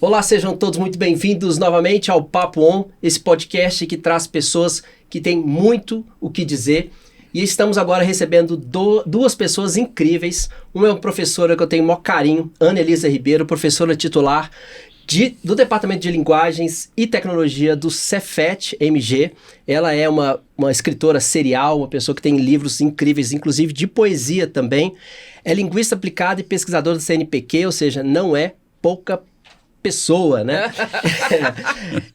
Olá, sejam todos muito bem-vindos novamente ao Papo On, esse podcast que traz pessoas que têm muito o que dizer. E estamos agora recebendo duas pessoas incríveis. Uma é uma professora que eu tenho o maior carinho, Ana Elisa Ribeiro, professora titular do Departamento de Linguagens e Tecnologia do Cefet-MG. Ela é uma escritora serial, uma pessoa que tem livros incríveis, inclusive de poesia também. É linguista aplicada e pesquisadora do CNPq, ou seja, não é pouca pessoa, né?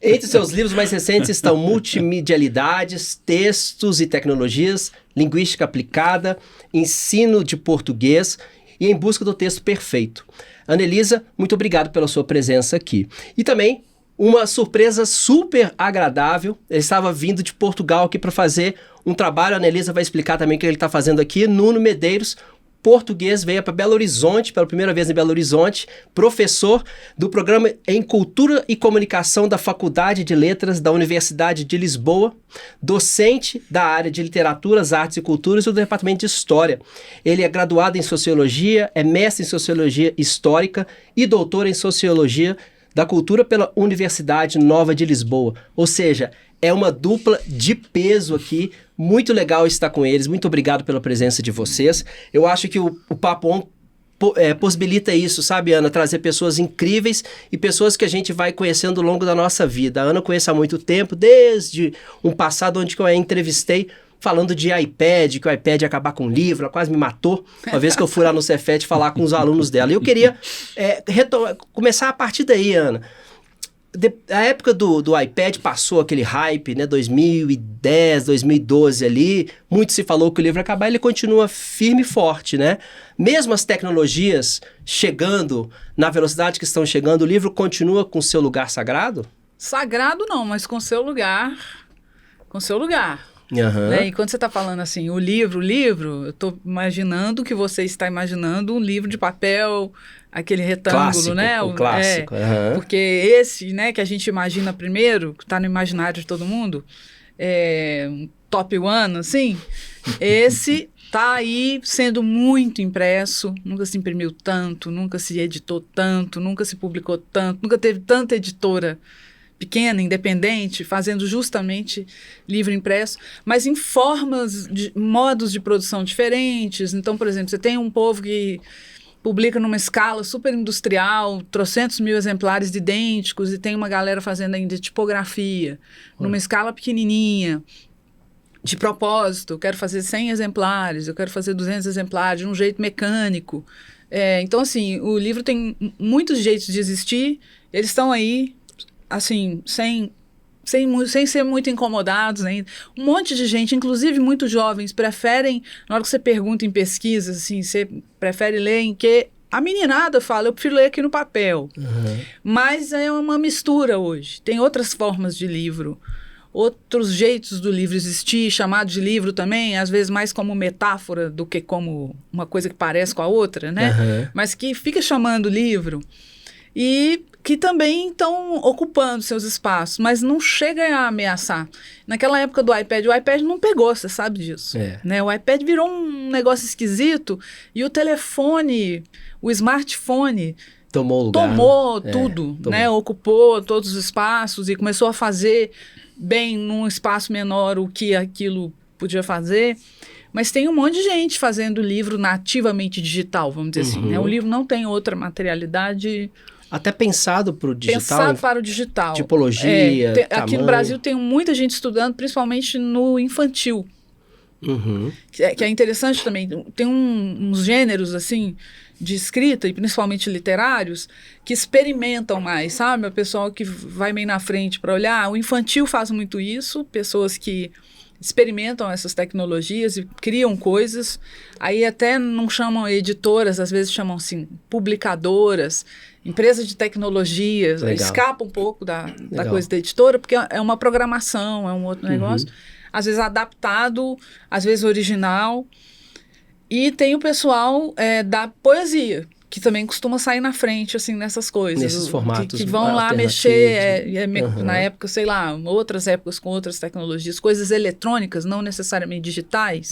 Entre seus livros mais recentes estão Multimedialidades, Textos e Tecnologias, Linguística Aplicada, Ensino de Português e Em Busca do Texto Perfeito. Ana Elisa, muito obrigado pela sua presença aqui. E também uma surpresa super agradável, ele estava vindo de Portugal aqui para fazer um trabalho, a Ana Elisa vai explicar também o que ele está fazendo aqui, Nuno Medeiros, português, veio para Belo Horizonte, pela primeira vez em Belo Horizonte, professor do programa em Cultura e Comunicação da Faculdade de Letras da Universidade de Lisboa, docente da área de Literaturas, Artes e Culturas e do Departamento de História. Ele é graduado em Sociologia, é mestre em Sociologia Histórica e doutor em Sociologia da Cultura pela Universidade Nova de Lisboa. Ou seja, é uma dupla de peso aqui, muito legal estar com eles, muito obrigado pela presença de vocês. Eu acho que o Papo On possibilita isso, sabe, Ana? Trazer pessoas incríveis e pessoas que a gente vai conhecendo ao longo da nossa vida. A Ana eu conheço há muito tempo, desde um passado onde eu a entrevistei, falando de iPad, que o iPad ia acabar com o livro, ela quase me matou, uma vez que eu fui lá no Cefet falar com os alunos dela. E eu queria começar a partir daí, Ana. A época do iPad passou aquele hype, né, 2010, 2012 ali, muito se falou que o livro ia acabar, ele continua firme e forte, né? Mesmo as tecnologias chegando na velocidade que estão chegando, o livro continua com seu lugar sagrado? Sagrado não, mas com seu lugar, Uhum. Né? E quando você está falando assim, o livro, eu estou imaginando que você está imaginando um livro de papel, aquele retângulo, clássico, né? O clássico. Uhum. Porque esse, né, que a gente imagina primeiro, que está no imaginário de todo mundo, um top one, assim, esse está aí sendo muito impresso, nunca se imprimiu tanto, nunca se editou tanto, nunca se publicou tanto, nunca teve tanta editora pequena, independente, fazendo justamente livro impresso, mas em modos de produção diferentes. Então, por exemplo, você tem um povo que publica numa escala super industrial, trocentos mil exemplares de idênticos, e tem uma galera fazendo ainda tipografia, numa escala pequenininha, de propósito, eu quero fazer 100 exemplares, eu quero fazer 200 exemplares, de um jeito mecânico. Então, assim, o livro tem muitos jeitos de existir, eles estão aí, assim, sem ser muito incomodados ainda. Um monte de gente, inclusive muitos jovens, preferem, na hora que você pergunta em pesquisas, assim, você prefere ler em que a meninada fala, eu prefiro ler aqui no papel. Uhum. Mas é uma mistura hoje. Tem outras formas de livro, outros jeitos do livro existir, chamado de livro também, às vezes mais como metáfora do que como uma coisa que parece com a outra, né? Uhum. Mas que fica chamando livro. E que também estão ocupando seus espaços, mas não chega a ameaçar. Naquela época do iPad, o iPad não pegou, você sabe disso. Né? O iPad virou um negócio esquisito e o telefone, o smartphone tomou o lugar. Tomou tudo, né? Ocupou todos os espaços e começou a fazer bem num espaço menor o que aquilo podia fazer. Mas tem um monte de gente fazendo livro nativamente digital, vamos dizer assim. Né? O livro não tem outra materialidade. Até pensado para o digital. Pensado para o digital. Tipologia, aqui no Brasil tem muita gente estudando, principalmente no infantil. Uhum. Que é interessante também. Tem uns gêneros, assim, de escrita, e principalmente literários, que experimentam mais, sabe? O pessoal que vai meio na frente para olhar. O infantil faz muito isso, pessoas que experimentam essas tecnologias e criam coisas. Aí até não chamam editoras, às vezes chamam assim, publicadoras, empresas de tecnologia, escapa um pouco da coisa da editora, porque é uma programação, é um outro negócio. Às vezes adaptado, às vezes original. E tem o pessoal da poesia, que também costuma sair na frente, assim, nessas coisas. Nesses formatos que vão lá mexer, na época, sei lá, outras épocas com outras tecnologias, coisas eletrônicas, não necessariamente digitais,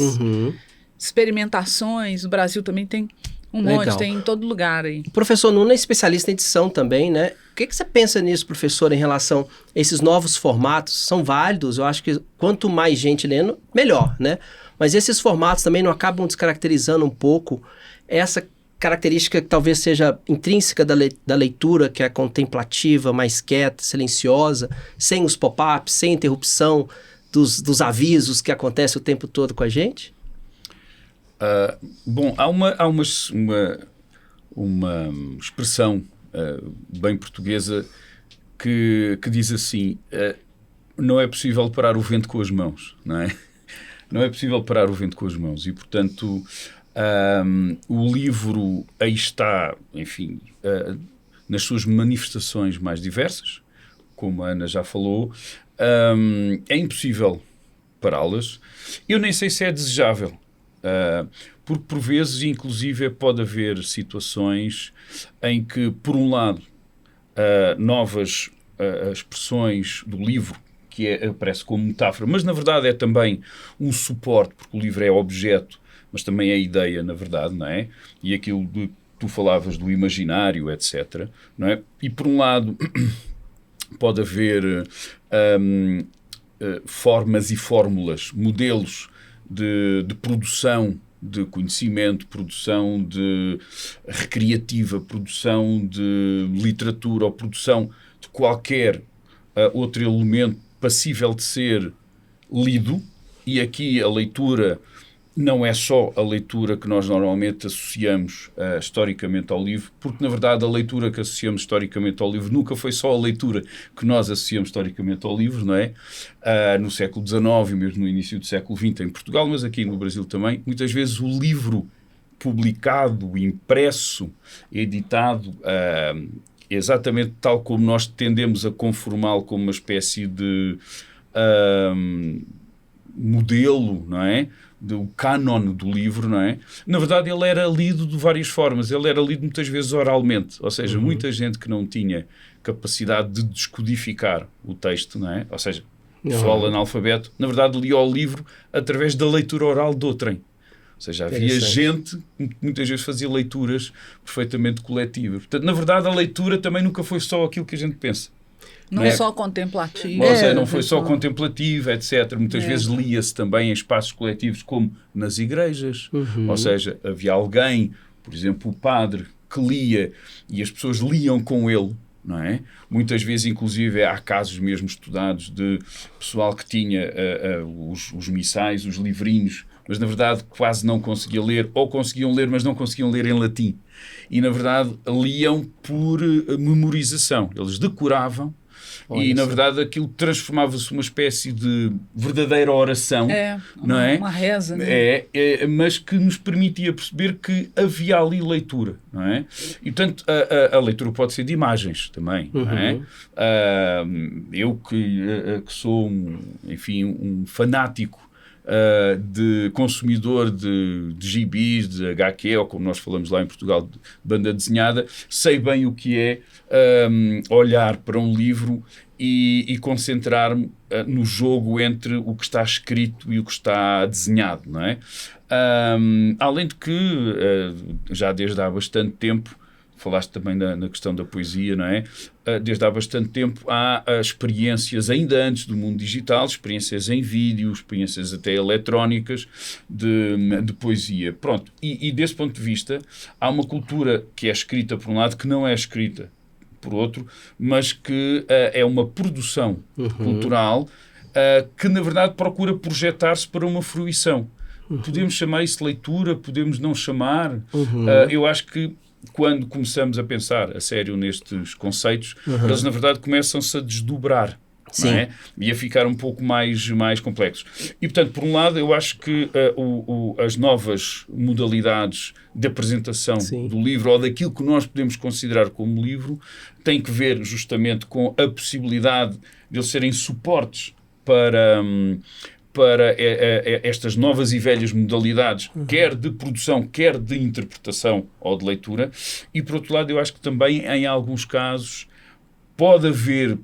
experimentações. O Brasil também tem Um monte, tem em todo lugar aí. O professor Nuno é especialista em edição também, né? O que você pensa nisso, professor, em relação a esses novos formatos? São válidos? Eu acho que quanto mais gente lendo, melhor, né? Mas esses formatos também não acabam descaracterizando um pouco essa característica que talvez seja intrínseca da leitura, que é contemplativa, mais quieta, silenciosa, sem os pop-ups, sem interrupção dos avisos que acontecem o tempo todo com a gente? Bom, há uma expressão bem portuguesa que diz assim, não é possível parar o vento com as mãos, não é? Não é possível parar o vento com as mãos e, portanto, o livro aí está, enfim, nas suas manifestações mais diversas, como a Ana já falou, é impossível pará-las. Eu nem sei se é desejável. Porque por vezes, inclusive, pode haver situações em que, por um lado, novas expressões do livro, que aparece como metáfora, mas na verdade é também um suporte, porque o livro é objeto, mas também é ideia, na verdade, não é? E aquilo de que tu falavas do imaginário, etc. Não é? E por um lado, pode haver formas e fórmulas, modelos de produção de conhecimento, produção de recreativa, produção de literatura ou produção de qualquer outro elemento passível de ser lido, e aqui a leitura não é só a leitura que nós normalmente associamos historicamente ao livro, porque na verdade a leitura que associamos historicamente ao livro nunca foi só a leitura que nós associamos historicamente ao livro, não é? No século XIX e mesmo no início do século XX em Portugal, mas aqui no Brasil também, muitas vezes o livro publicado, impresso, editado, exatamente tal como nós tendemos a conformá-lo como uma espécie de modelo, não é? Do cânon do livro, não é? Na verdade, ele era lido de várias formas. Ele era lido muitas vezes oralmente. Ou seja, muita gente que não tinha capacidade de descodificar o texto, não é? Ou seja, pessoal analfabeto, na verdade, lia o livro através da leitura oral de outrem. Ou seja, havia gente que muitas vezes fazia leituras perfeitamente coletivas. Portanto, na verdade, a leitura também nunca foi só aquilo que a gente pensa. Não só contemplativa. Ou seja, não foi só contemplativa, etc. Muitas vezes lia-se também em espaços coletivos, como nas igrejas. Ou seja, havia alguém, por exemplo, o padre, que lia e as pessoas liam com ele, não é? Muitas vezes, inclusive, há casos mesmo estudados de pessoal que tinha os missais, os livrinhos, mas na verdade quase não conseguia ler, ou conseguiam ler, mas não conseguiam ler em latim. E na verdade liam por memorização. Eles decoravam. E, na verdade, aquilo transformava-se numa espécie de verdadeira oração, não é? Uma reza, né? Mas que nos permitia perceber que havia ali leitura, não é? E, portanto, a leitura pode ser de imagens também, não é? Eu que sou, um fanático de consumidor de gibis, de HQ, ou como nós falamos lá em Portugal, de banda desenhada, sei bem o que é olhar para um livro e concentrar-me no jogo entre o que está escrito e o que está desenhado, não é? Além de que, já desde há bastante tempo, falaste também na questão da poesia, não é? Desde há bastante tempo há experiências, ainda antes do mundo digital, experiências em vídeo, experiências até eletrónicas de poesia. Pronto, e desse ponto de vista, há uma cultura que é escrita por um lado, que não é escrita por outro, mas que é uma produção cultural que, na verdade, procura projetar-se para uma fruição. Podemos chamar isso de leitura, podemos não chamar. Eu acho que quando começamos a pensar a sério nestes conceitos, eles, na verdade, começam-se a desdobrar. Não é? E a ficar um pouco mais complexos. E, portanto, por um lado, eu acho que as novas modalidades de apresentação do livro, ou daquilo que nós podemos considerar como livro, têm que ver justamente com a possibilidade de eles serem suportes para estas novas e velhas modalidades, quer de produção, quer de interpretação ou de leitura. E, por outro lado, eu acho que também, em alguns casos, pode haver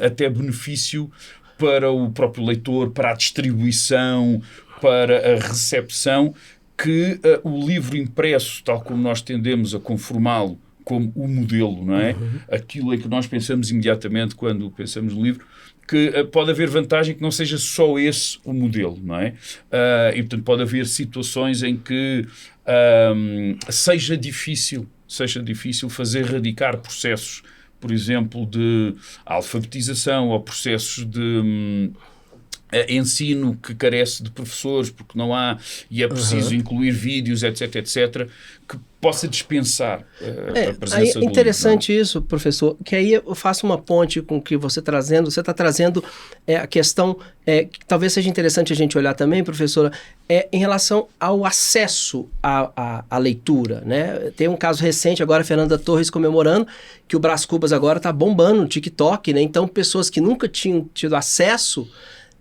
até benefício para o próprio leitor, para a distribuição, para a recepção, que o livro impresso, tal como nós tendemos a conformá-lo como o modelo, não é? Aquilo em que nós pensamos imediatamente quando pensamos no livro, que pode haver vantagem que não seja só esse o modelo, não é? E, portanto, pode haver situações em que seja difícil fazer radicar processos, por exemplo, de alfabetização ou processos de ensino que carece de professores porque não há, e é preciso incluir vídeos, etc, etc, que possa dispensar a presença do interessante livro, isso, professor, que aí eu faço uma ponte com o que você está trazendo a questão que talvez seja interessante a gente olhar também, professora, em relação ao acesso à leitura, né? Tem um caso recente agora, Fernanda Torres comemorando que o Brás Cubas agora está bombando no TikTok, né? Então pessoas que nunca tinham tido acesso,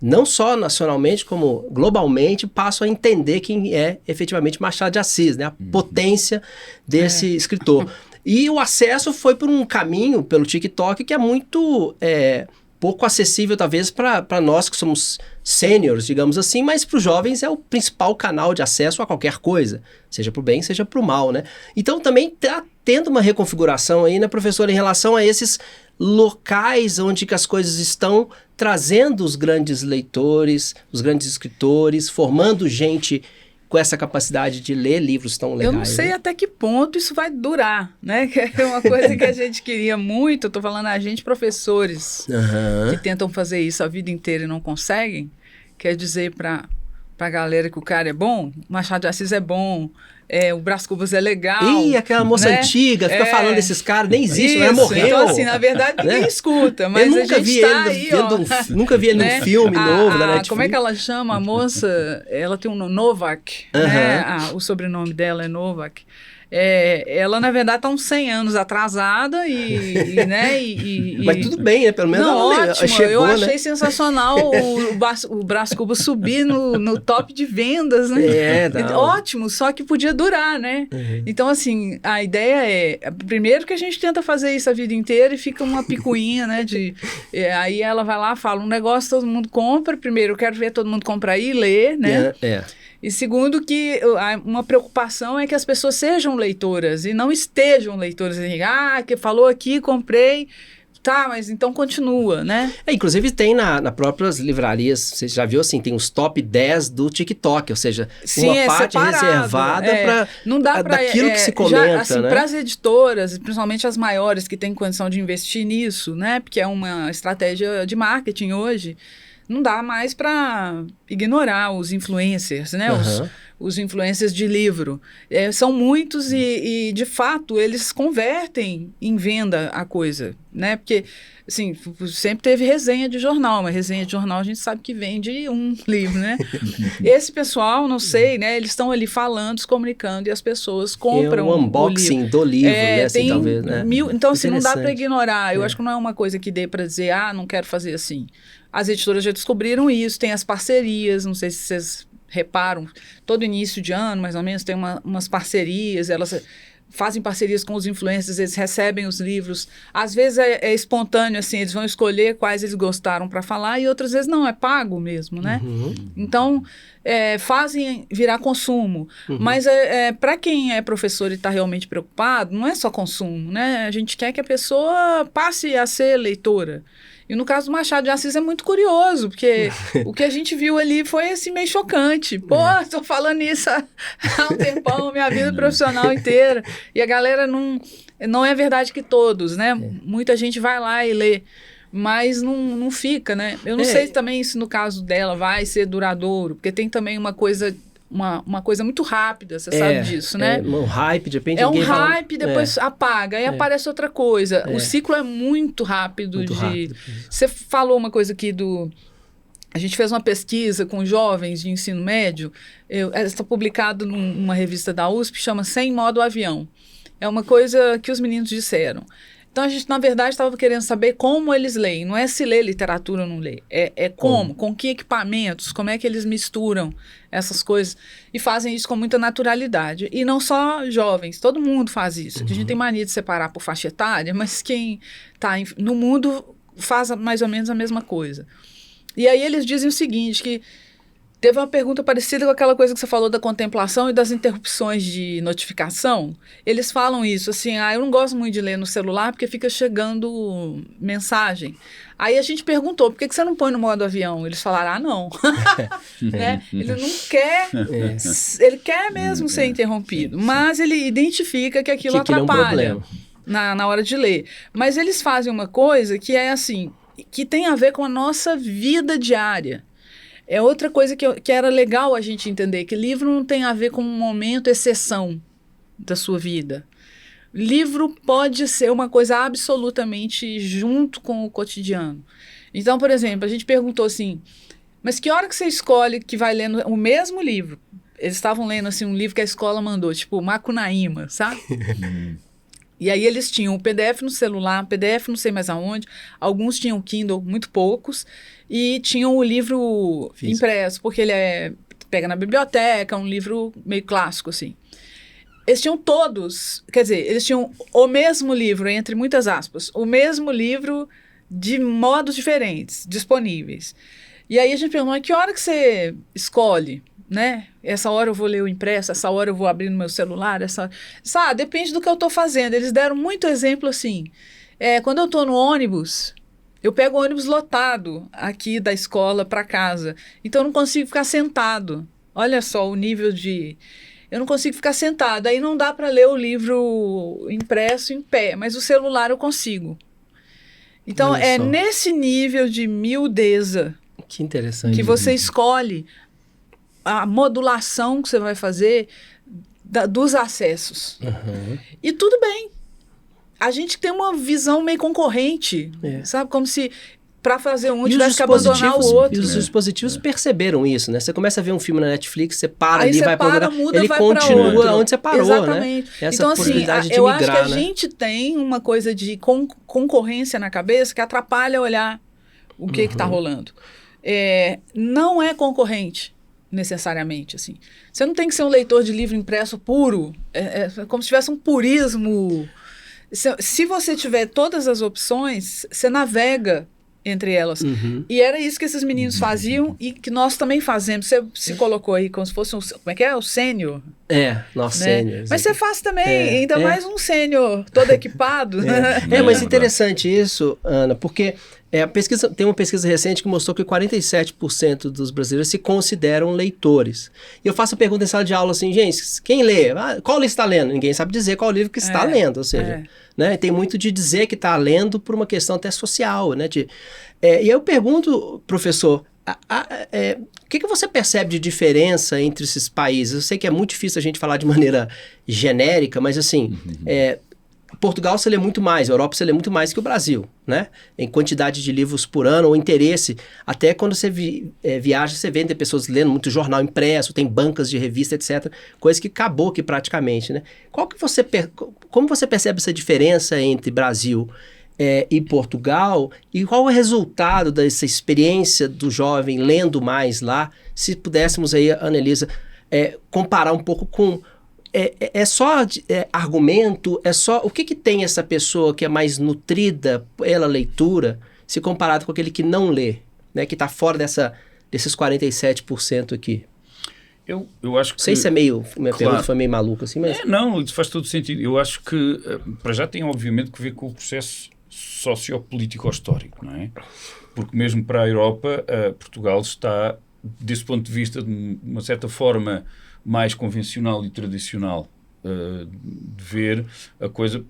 não só nacionalmente, como globalmente, passam a entender quem é efetivamente Machado de Assis, né? A potência desse escritor. E o acesso foi por um caminho, pelo TikTok, que é muito pouco acessível, talvez, para nós que somos sêniores, digamos assim, mas para os jovens é o principal canal de acesso a qualquer coisa, seja para o bem, seja para o mal, né? Então também está tendo uma reconfiguração aí, né, professora, em relação a esses locais onde que as coisas estão trazendo os grandes leitores, os grandes escritores, formando gente com essa capacidade de ler livros tão legais. Eu não sei até que ponto isso vai durar, né? Que é uma coisa que a gente queria muito, eu estou falando a gente, professores, que tentam fazer isso a vida inteira e não conseguem, quer dizer para a galera que o cara é bom, Machado de Assis é bom, o Brás Cubas é legal. Ih, aquela moça antiga, fica falando desses caras, nem existe, ela morreu. Então, assim, na verdade, ninguém escuta, mas eu nunca a gente tá aí, nunca vi ele num filme novo da Netflix. Como é que ela chama a moça? Ela tem um nome, Novak, né? O sobrenome dela é Novak. Ela, na verdade, está uns 100 anos atrasada Mas tudo bem, né? Pelo menos ela ótimo. chegou, eu achei né? sensacional o Brás Cubas subir no top de vendas, né? Ótimo, só que podia durar, né? Então, assim, a ideia primeiro que a gente tenta fazer isso a vida inteira e fica uma picuinha, né? Aí ela vai lá, fala um negócio, todo mundo compra. Primeiro, eu quero ver todo mundo comprar e ler, né? E segundo, que uma preocupação é que as pessoas sejam leitoras e não estejam leitoras. Que falou aqui, comprei, tá, mas então continua, né? Inclusive tem nas próprias livrarias, você já viu assim, tem os top 10 do TikTok, ou seja, uma parte reservada daquilo que se comenta, assim, né? Para as editoras, principalmente as maiores que têm condição de investir nisso, né? Porque é uma estratégia de marketing hoje. Não dá mais para ignorar os influencers, né? Os influencers de livro. São muitos e, de fato, eles convertem em venda a coisa, né? Porque, assim, sempre teve resenha de jornal, mas resenha de jornal a gente sabe que vende um livro, né? Esse pessoal, não sei, né? Eles estão ali falando, se comunicando e as pessoas compram o unboxing do livro, né? Assim, talvez, né? Então, assim, não dá para ignorar. Eu acho que não é uma coisa que dê para dizer, não quero fazer assim. As editoras já descobriram isso, tem as parcerias, não sei se vocês reparam, todo início de ano, mais ou menos, tem umas parcerias, elas fazem parcerias com os influencers, eles recebem os livros, às vezes é espontâneo, assim, eles vão escolher quais eles gostaram para falar, e outras vezes não, é pago mesmo, né? Então, fazem virar consumo, mas para quem é professor e está realmente preocupado, não é só consumo, né? A gente quer que a pessoa passe a ser leitora. E no caso do Machado de Assis é muito curioso, porque o que a gente viu ali foi assim, meio chocante. Estou falando isso há um tempão, minha vida profissional inteira. E a galera não é verdade que todos, né? Muita gente vai lá e lê, mas não fica, né? Eu não sei também se no caso dela vai ser duradouro, porque tem também uma coisa... Uma coisa muito rápida, você sabe disso, né? Um hype, de repente um hype, depois apaga, aí aparece outra coisa. O ciclo é muito rápido. Muito rápido. Você falou uma coisa aqui A gente fez uma pesquisa com jovens de ensino médio, está publicado numa revista da USP, chama Sem Modo Avião. É uma coisa que os meninos disseram. Então, a gente, na verdade, estava querendo saber como eles leem. Não é se lê literatura ou não lê. É como, com que equipamentos, como é que eles misturam essas coisas e fazem isso com muita naturalidade. E não só jovens, todo mundo faz isso. A gente tem mania de separar por faixa etária, mas quem está no mundo faz mais ou menos a mesma coisa. E aí eles dizem o seguinte, que Teve uma pergunta parecida com aquela coisa que você falou da contemplação e das interrupções de notificação. Eles falam isso, assim, eu não gosto muito de ler no celular porque fica chegando mensagem. Aí a gente perguntou, por que você não põe no modo avião? Eles falaram, não. Né? Ele não quer, ele quer mesmo ser interrompido, mas ele identifica que aquilo atrapalha é um problema. Na hora de ler. Mas eles fazem uma coisa que é assim, que tem a ver com a nossa vida diária. É outra coisa que era legal a gente entender, que livro não tem a ver com um momento exceção da sua vida. Livro pode ser uma coisa absolutamente junto com o cotidiano. Então, por exemplo, a gente perguntou assim, mas que hora que você escolhe que vai lendo o mesmo livro? Eles estavam lendo assim, um livro que a escola mandou, tipo Macunaíma, sabe? E aí eles tinham o PDF no celular, PDF não sei mais aonde, alguns tinham Kindle, muito poucos, e tinham o livro impresso, porque ele pega na biblioteca, um livro meio clássico, assim. Eles tinham todos, quer dizer, eles tinham o mesmo livro, entre muitas aspas, o mesmo livro de modos diferentes, disponíveis. E aí a gente perguntou, que hora que você escolhe? Né? Essa hora eu vou ler o impresso, essa hora eu vou abrir no meu celular, depende do que eu estou fazendo. Eles deram muito exemplo assim, quando eu estou no ônibus, eu pego o ônibus lotado aqui da escola para casa, então eu não consigo ficar sentado. Olha só o nível de... Eu não consigo ficar sentado, aí não dá para ler o livro impresso em pé, mas o celular eu consigo. Então é nesse nível de miudeza que interessante, que você escolhe a modulação que você vai fazer dos acessos. Uhum. E tudo bem. A gente tem uma visão meio concorrente, sabe? Como se para fazer um tivesse que abandonar o outro. E os dispositivos perceberam isso, né? Você começa a ver um filme na Netflix, você para ali, vai para outro lugar, muda, ele continua onde você parou, exatamente. Né? Essa então, possibilidade assim, de eu migrar, acho que a né? gente tem uma coisa de concorrência na cabeça que atrapalha olhar o que está rolando. Não é concorrente, necessariamente, assim. Você não tem que ser um leitor de livro impresso puro, como se tivesse um purismo. Se você tiver todas as opções, você navega entre elas. Uhum. E era isso que esses meninos faziam e que nós também fazemos. Você se colocou aí como se fosse como é que é? O sênior. Nosso né? sênior. Mas você faz também, ainda mais um sênior todo equipado. Mas interessante isso, Ana, porque tem uma pesquisa recente que mostrou que 47% dos brasileiros se consideram leitores. E eu faço a pergunta em sala de aula assim, gente, quem lê? Qual livro está lendo? Ninguém sabe dizer qual livro que está lendo, ou seja, né? Tem muito de dizer que está lendo por uma questão até social, né? E eu pergunto, professor, o que você percebe de diferença entre esses países? Eu sei que é muito difícil a gente falar de maneira genérica, mas assim, Portugal você lê muito mais, Europa você lê muito mais que o Brasil, né? Em quantidade de livros por ano, ou interesse. Até quando você viaja, você vê, tem pessoas lendo muito jornal impresso, tem bancas de revista, etc. Coisa que acabou aqui praticamente, né? Como você percebe essa diferença entre Brasil e Portugal? E qual é o resultado dessa experiência do jovem lendo mais lá? Se pudéssemos aí, Ana-Elisa, comparar um pouco com... só argumento? O que tem essa pessoa que é mais nutrida pela leitura, se comparado com aquele que não lê, né, que está fora desses 47% aqui? Eu acho que... Não sei se minha pergunta foi meio maluca assim, mas... Não, isso faz todo sentido. Eu acho que, para já, tem obviamente que ver com o processo sociopolítico-histórico, não é? Porque mesmo para a Europa, Portugal está, desse ponto de vista, de uma certa forma mais convencional e tradicional de ver a coisa,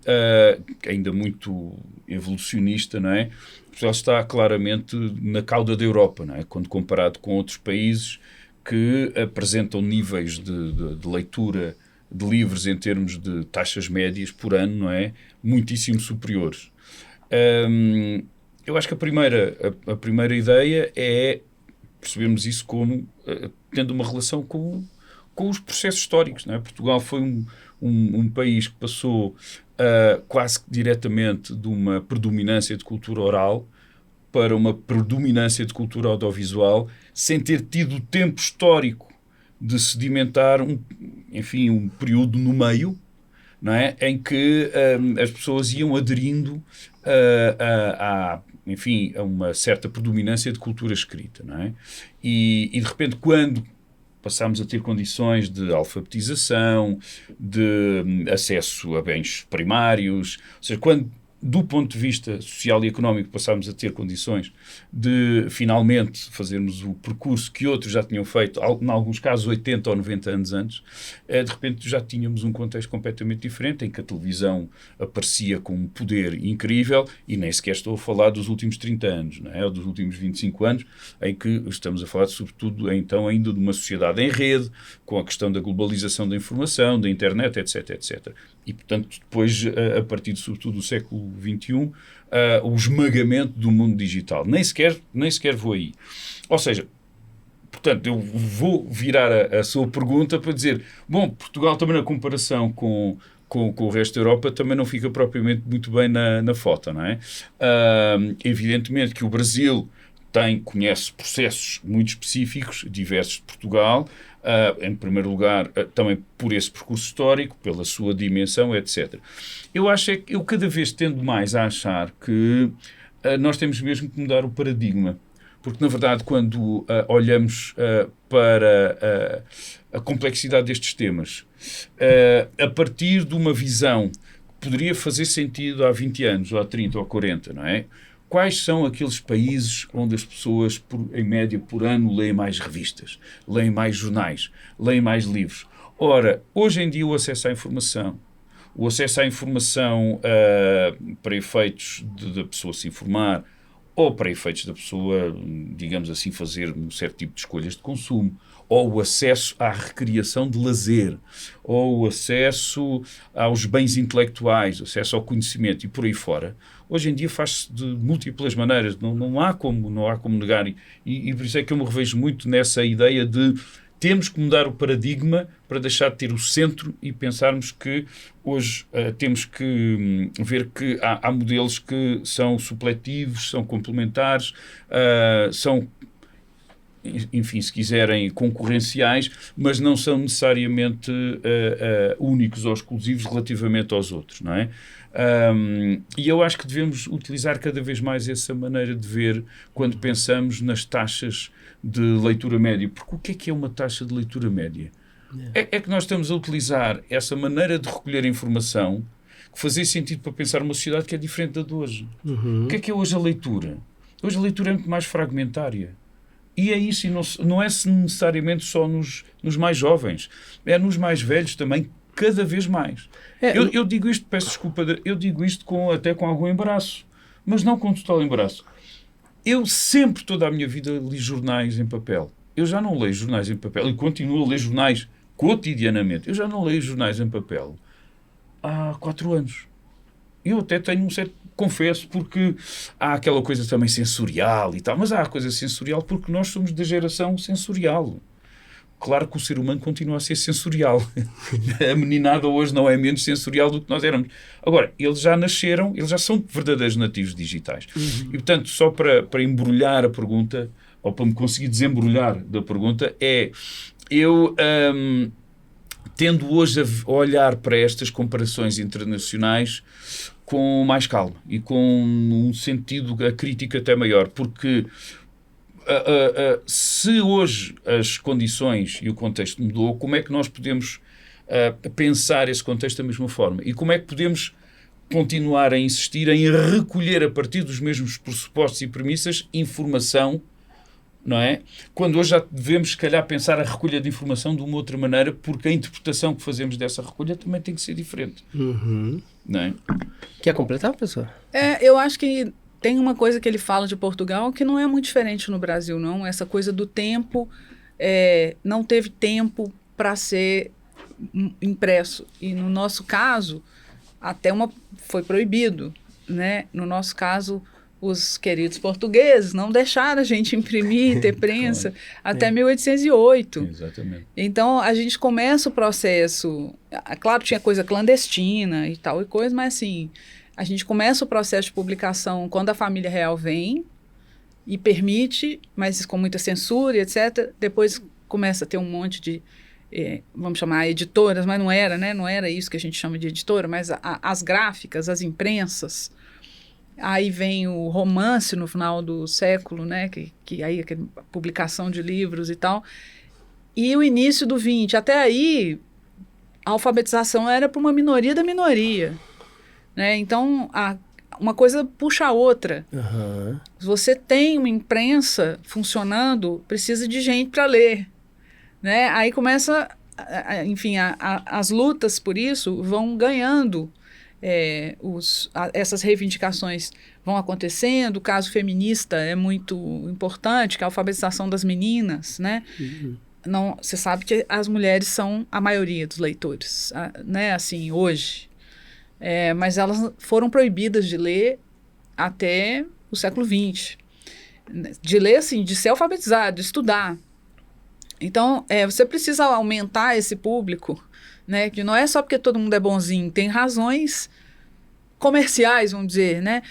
ainda muito evolucionista, não é? Portugal está claramente na cauda da Europa, não é? Quando comparado com outros países que apresentam níveis de leitura de livros em termos de taxas médias por ano, não é? Muitíssimo superiores. Eu acho que a primeira ideia é percebermos isso como tendo uma relação com os processos históricos, não é? Portugal foi um país que passou quase que diretamente de uma predominância de cultura oral para uma predominância de cultura audiovisual, sem ter tido tempo histórico de sedimentar um período no meio, não é? Em que as pessoas iam aderindo enfim, a uma certa predominância de cultura escrita, não é? E de repente, quando passámos a ter condições de alfabetização, de acesso a bens primários, ou seja, quando, do ponto de vista social e económico, passámos a ter condições de, finalmente, fazermos o percurso que outros já tinham feito, em alguns casos 80 ou 90 anos antes, de repente já tínhamos um contexto completamente diferente, em que a televisão aparecia com um poder incrível, e nem sequer estou a falar dos últimos 30 anos, não é? Ou dos últimos 25 anos, em que estamos a falar, sobretudo, então, ainda de uma sociedade em rede, com a questão da globalização da informação, da internet, etc, etc. E, portanto, depois, a partir, sobretudo, do século XXI, o esmagamento do mundo digital. Nem sequer vou aí. Ou seja, portanto, eu vou virar a sua pergunta para dizer, bom, Portugal também na comparação com o resto da Europa também não fica propriamente muito bem na foto, não é? Evidentemente que o Brasil conhece processos muito específicos, diversos de Portugal, em primeiro lugar, também por esse percurso histórico, pela sua dimensão, etc. Eu cada vez tendo mais a achar que nós temos mesmo que mudar o paradigma. Porque, na verdade, quando olhamos para a complexidade destes temas, a partir de uma visão que poderia fazer sentido há 20 anos, ou há 30, ou há 40, não é? Quais são aqueles países onde as pessoas, em média, por ano, leem mais revistas, leem mais jornais, leem mais livros? Ora, hoje em dia o acesso à informação para efeitos da pessoa se informar, ou para efeitos da pessoa, digamos assim, fazer um certo tipo de escolhas de consumo, ou o acesso à recriação de lazer, ou o acesso aos bens intelectuais, o acesso ao conhecimento e por aí fora, hoje em dia faz-se de múltiplas maneiras, não há como negar, e por isso é que eu me revejo muito nessa ideia de temos que mudar o paradigma para deixar de ter o centro e pensarmos que hoje temos que ver que há modelos que são supletivos, são complementares, são, enfim, se quiserem, concorrenciais, mas não são necessariamente únicos ou exclusivos relativamente aos outros, não é? E eu acho que devemos utilizar cada vez mais essa maneira de ver quando pensamos nas taxas de leitura média. Porque o que é uma taxa de leitura média? É que nós estamos a utilizar essa maneira de recolher informação que fazia sentido para pensar uma sociedade que é diferente da de hoje. O que é hoje a leitura? Hoje a leitura é muito mais fragmentária. E é isso, e não é necessariamente só nos mais jovens, é nos mais velhos também, cada vez mais. Eu digo isto, peço desculpa, eu digo isto até com algum embaraço, mas não com total embaraço. Eu sempre, toda a minha vida, li jornais em papel. Eu já não leio jornais em papel e continuo a ler jornais cotidianamente. Eu já não leio jornais em papel há 4 anos. Eu até tenho um certo... Confesso, porque há aquela coisa também sensorial e tal, mas há a coisa sensorial porque nós somos da geração sensorial. Claro que o ser humano continua a ser sensorial. A meninada hoje não é menos sensorial do que nós éramos. Agora, eles já nasceram, eles já são verdadeiros nativos digitais. E, portanto, só para embrulhar a pergunta, ou para me conseguir desembrulhar da pergunta, eu tendo hoje a olhar para estas comparações internacionais com mais calma e com um sentido, a crítica até maior, porque se hoje as condições e o contexto mudou, como é que nós podemos pensar esse contexto da mesma forma? E como é que podemos continuar a insistir em recolher a partir dos mesmos pressupostos e premissas informação, não é? Quando hoje já devemos, se calhar, pensar a recolha de informação de uma outra maneira, porque a interpretação que fazemos dessa recolha também tem que ser diferente. Não é? Quer completar, professor? Eu acho que tem uma coisa que ele fala de Portugal que não é muito diferente no Brasil, não. Essa coisa do tempo, não teve tempo para ser impresso. E no nosso caso, foi proibido, né? No nosso caso, os queridos portugueses não deixaram a gente imprimir, ter prensa, até 1808. Exatamente. Então, a gente começa o processo... Claro, tinha coisa clandestina e tal e coisa, mas assim, a gente começa o processo de publicação quando a família real vem e permite, mas com muita censura, etc. Depois começa a ter um monte de, vamos chamar editoras, mas não era, né? Não era isso que a gente chama de editora, mas as gráficas, as imprensas, Aí vem o romance no final do século, né? Que aí aquela publicação de livros e tal. E o início do 20. Até aí, a alfabetização era para uma minoria da minoria, né? Então, uma coisa puxa a outra. Uhum. Se você tem uma imprensa funcionando, precisa de gente para ler, né? Aí começa, enfim, as lutas por isso vão ganhando. Essas reivindicações vão acontecendo. O caso feminista é muito importante, que é a alfabetização das meninas, né? Uhum. Não, você sabe que as mulheres são a maioria dos leitores, né? Assim, hoje. Mas elas foram proibidas de ler até o século XX. De ler, assim, de ser alfabetizado, de estudar. Então, você precisa aumentar esse público, né? Que não é só porque todo mundo é bonzinho, tem razões comerciais, vamos dizer, né?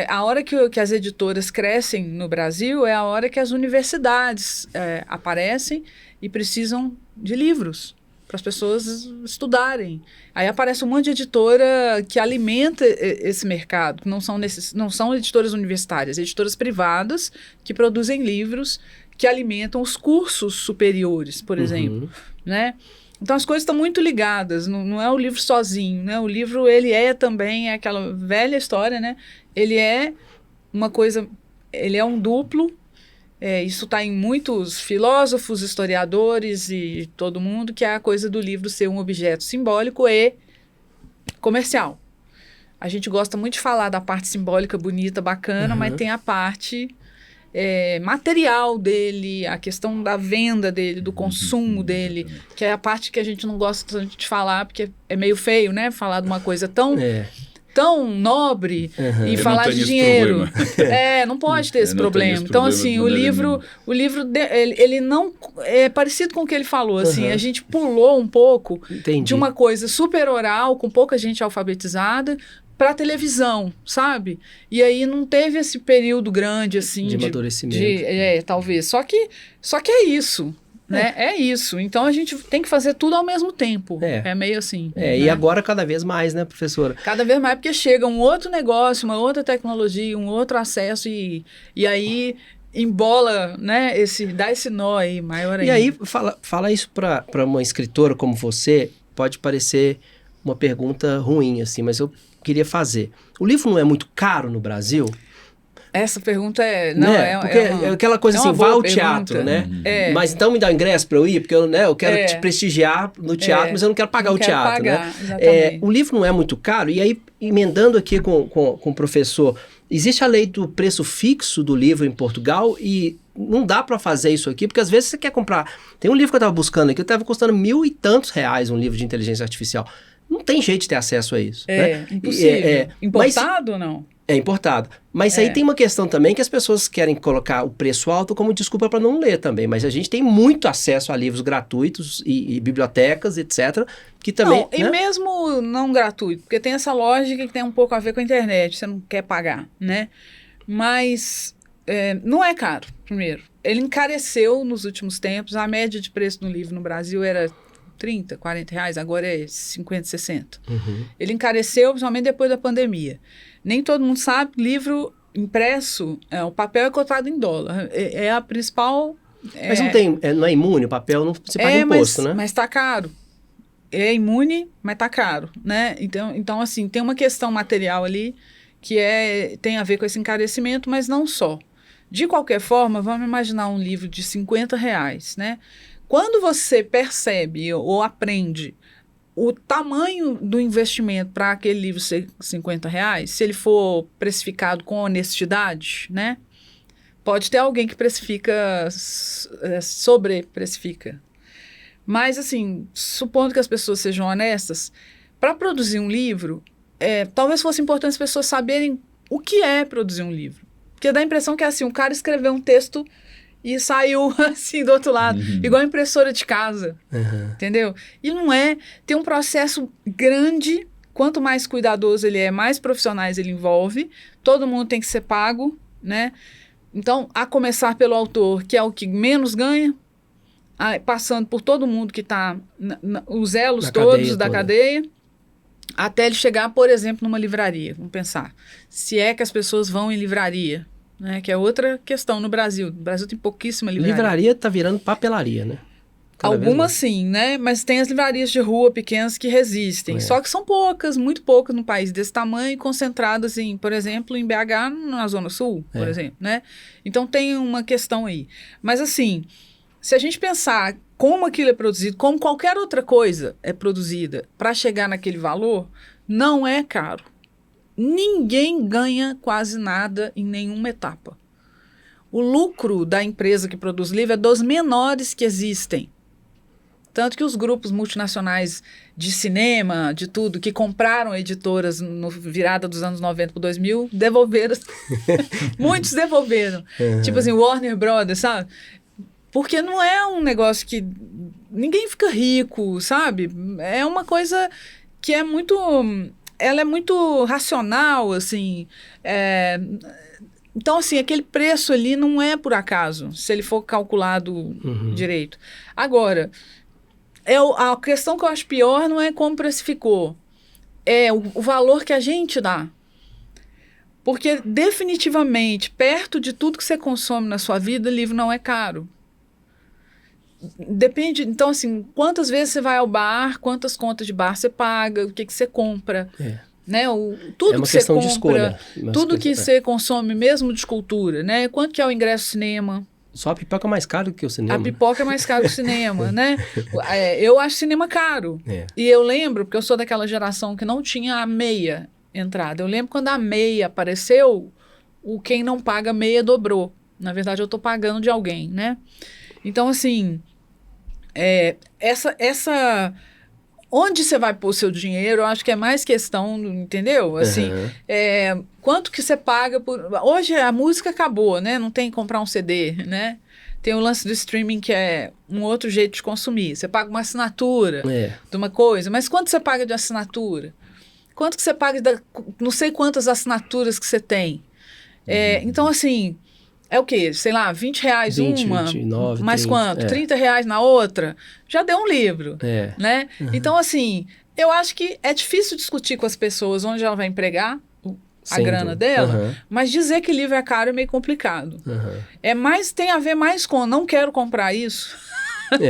A hora que as editoras crescem no Brasil é a hora que as universidades aparecem e precisam de livros para as pessoas estudarem. Aí aparece um monte de editora que alimenta esse mercado, não são editoras universitárias, editoras privadas que produzem livros que alimentam os cursos superiores, por exemplo, né? Então as coisas estão muito ligadas, não é o livro sozinho, né? O livro, ele também aquela velha história, né? Ele é uma coisa, ele é um duplo, isso está em muitos filósofos, historiadores e todo mundo, que é a coisa do livro ser um objeto simbólico e comercial. A gente gosta muito de falar da parte simbólica, bonita, bacana, mas tem a parte material dele, a questão da venda dele, do consumo dele, que é a parte que a gente não gosta tanto de falar, porque é meio feio, né? Falar de uma coisa tão nobre e falar de dinheiro. Não pode ter esse problema. Então, assim, o livro ele não é parecido com o que ele falou. Assim, a gente pulou um pouco de uma coisa super oral, com pouca gente alfabetizada, para televisão, sabe? E aí não teve esse período grande, assim, de amadurecimento. Talvez. Só que é isso, né? É isso. Então a gente tem que fazer tudo ao mesmo tempo. É meio assim. Né? E agora cada vez mais, né, professora? Cada vez mais, porque chega um outro negócio, uma outra tecnologia, um outro acesso e aí embola, né? Dá esse nó aí maior ainda. E aí, fala isso para uma escritora como você, pode parecer uma pergunta ruim, assim, mas eu queria fazer. O livro não é muito caro no Brasil? Essa pergunta porque aquela coisa assim, vá ao teatro, né? Mas então me dá o ingresso para eu ir, porque eu quero te prestigiar no teatro, mas eu não quero pagar o teatro, né? O livro não é muito caro, e aí, emendando aqui com o professor, existe a lei do preço fixo do livro em Portugal e não dá para fazer isso aqui, porque às vezes você quer comprar... Tem um livro que eu estava buscando aqui, estava custando R$1.000 e tantos, um livro de inteligência artificial. Não tem jeito de ter acesso a isso. Né? Impossível. Importado ou não? É importado. Mas aí tem uma questão também que as pessoas querem colocar o preço alto como desculpa para não ler também. Mas a gente tem muito acesso a livros gratuitos e bibliotecas, etc. Que também... Não, e mesmo não gratuito, porque tem essa lógica que tem um pouco a ver com a internet, você não quer pagar, né? Mas não é caro, primeiro. Ele encareceu nos últimos tempos. A média de preço do livro no Brasil era R$30, R$40, agora é 50, 60. Ele encareceu, principalmente depois da pandemia. Nem todo mundo sabe, livro impresso, o papel é cotado em dólar. É a principal... Mas não é imune, o papel não se paga imposto, né? Mas está caro. É imune, mas está caro, né? Então, assim, tem uma questão material ali que tem a ver com esse encarecimento, mas não só. De qualquer forma, vamos imaginar um livro de R$50, né? Quando você percebe ou aprende o tamanho do investimento para aquele livro ser R$50, se ele for precificado com honestidade, né? Pode ter alguém que precifica, sobreprecifica. Mas, assim, supondo que as pessoas sejam honestas, para produzir um livro, talvez fosse importante as pessoas saberem o que é produzir um livro. Porque dá a impressão que é assim, um cara escreveu um texto e saiu assim do outro lado, igual a impressora de casa, entendeu? E não é, tem um processo grande, quanto mais cuidadoso ele é, mais profissionais ele envolve, todo mundo tem que ser pago, né? Então, a começar pelo autor, que é o que menos ganha, passando por todo mundo que está, os elos todos da cadeia, até ele chegar, por exemplo, numa livraria. Vamos pensar. Se é que as pessoas vão em livraria, né? Que é outra questão no Brasil. No Brasil tem pouquíssima livraria. Livraria tá virando papelaria, né? Algumas sim, né? Mas tem as livrarias de rua pequenas que resistem. Só que são poucas, muito poucas no país desse tamanho, concentradas em, por exemplo, em BH, na Zona Sul, por exemplo, né? Então tem uma questão aí. Mas assim, se a gente pensar como aquilo é produzido, como qualquer outra coisa é produzida para chegar naquele valor, não é caro. Ninguém ganha quase nada em nenhuma etapa. O lucro da empresa que produz livro é dos menores que existem. Tanto que os grupos multinacionais de cinema, de tudo, que compraram editoras no virada dos anos 90 para 2000, devolveram. Muitos devolveram. Tipo assim, Warner Brothers, sabe? Porque não é um negócio que ninguém fica rico, sabe? É uma coisa que é muito... Ela é muito racional, assim. Então, assim, aquele preço ali não é por acaso, se ele for calculado direito. Agora, a questão que eu acho pior não é como precificou, é o valor que a gente dá. Porque, definitivamente, perto de tudo que você consome na sua vida, livro não é caro. Depende, então, assim, quantas vezes você vai ao bar, quantas contas de bar você paga, o que você compra. Né? Tudo que você compra, de escolha, tudo que você consome, mesmo de cultura, né? Quanto que é o ingresso ao cinema? Só a pipoca é mais caro que o cinema. A pipoca é mais caro que o cinema, né? Eu acho cinema caro. E eu lembro, porque eu sou daquela geração que não tinha a meia entrada. Eu lembro quando a meia apareceu, quem não paga meia dobrou. Na verdade, eu estou pagando de alguém, né? Então, assim, onde você vai pôr o seu dinheiro, eu acho que é mais questão, entendeu? Assim, quanto que você paga por... Hoje a música acabou, né? Não tem que comprar um CD, né? Tem o lance do streaming, que é um outro jeito de consumir. Você paga uma assinatura de uma coisa, mas quanto você paga de assinatura? Quanto que você paga não sei quantas assinaturas que você tem. Então, assim... É o quê? Sei lá, R$20 uma, 29, mais 30, quanto? R$30 na outra? Já deu um livro, né? Então, assim, eu acho que é difícil discutir com as pessoas onde ela vai empregar a grana dela, mas dizer que livro é caro é meio complicado. Tem a ver mais com não quero comprar isso,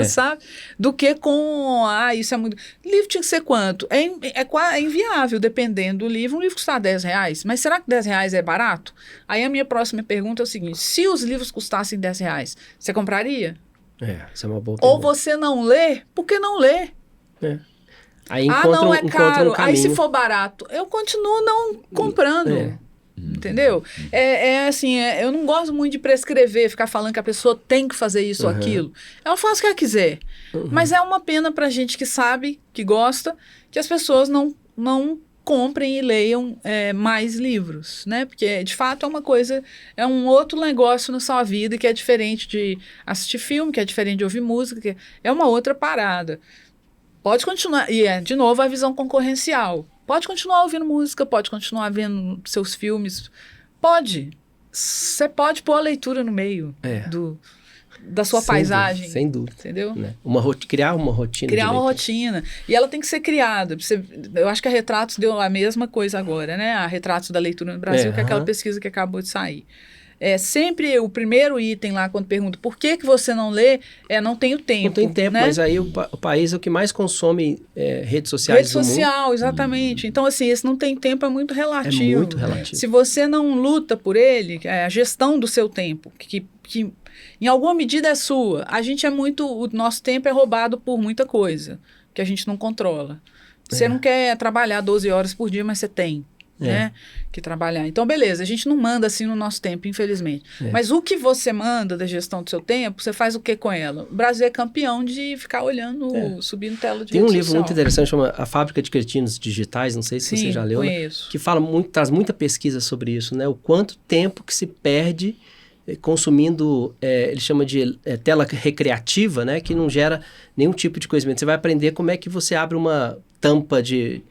sabe? Do que com, isso é muito... Livro tinha que ser quanto? É inviável, dependendo do livro. Um livro custar R$10, mas será que R$10 é barato? Aí a minha próxima pergunta é o seguinte: se os livros custassem R$10, você compraria? Isso é uma boa pergunta. Ou você não lê? Por que não lê? Aí não é caro. Aí se for barato, eu continuo não comprando. Entendeu? Assim, eu não gosto muito de prescrever, ficar falando que a pessoa tem que fazer isso ou aquilo. Ela faz o que ela quiser. Mas é uma pena pra gente que sabe, que gosta, que as pessoas não comprem e leiam mais livros, né? Porque, de fato, é uma coisa, é um outro negócio na sua vida que é diferente de assistir filme, que é diferente de ouvir música, que é uma outra parada. Pode continuar, e de novo, a visão concorrencial. Pode continuar ouvindo música, pode continuar vendo seus filmes. Pode. Você pode pôr a leitura no meio da sua paisagem. Sem dúvida. Entendeu? Né? Criar uma rotina. Criar uma rotina. E ela tem que ser criada. Eu acho que a Retratos deu a mesma coisa agora, né? A Retratos da Leitura no Brasil, que é aquela pesquisa que acabou de sair. Sempre o primeiro item lá, quando pergunta por que você não lê, não tenho tempo. Não tem tempo, né? mas aí o país é o que mais consome redes sociais. Rede social, exatamente. Então, assim, esse não tem tempo é muito relativo. É muito relativo. Se você não luta por ele, a gestão do seu tempo, que em alguma medida é sua. O nosso tempo é roubado por muita coisa que a gente não controla. Você não quer trabalhar 12 horas por dia, mas você tem. Né, que trabalhar. Então, beleza, a gente não manda assim no nosso tempo, infelizmente. Mas o que você manda da gestão do seu tempo, você faz o que com ela? O Brasil é campeão de ficar olhando, subindo tela de Tem um livro social. muito interessante, chama A Fábrica de Cretinos Digitais, não sei se você já leu, conheço. Né? Que fala traz muita pesquisa sobre isso, né? O quanto tempo que se perde consumindo, ele chama de tela recreativa, né? Que não gera nenhum tipo de conhecimento. Você vai aprender como é que você abre uma tampa de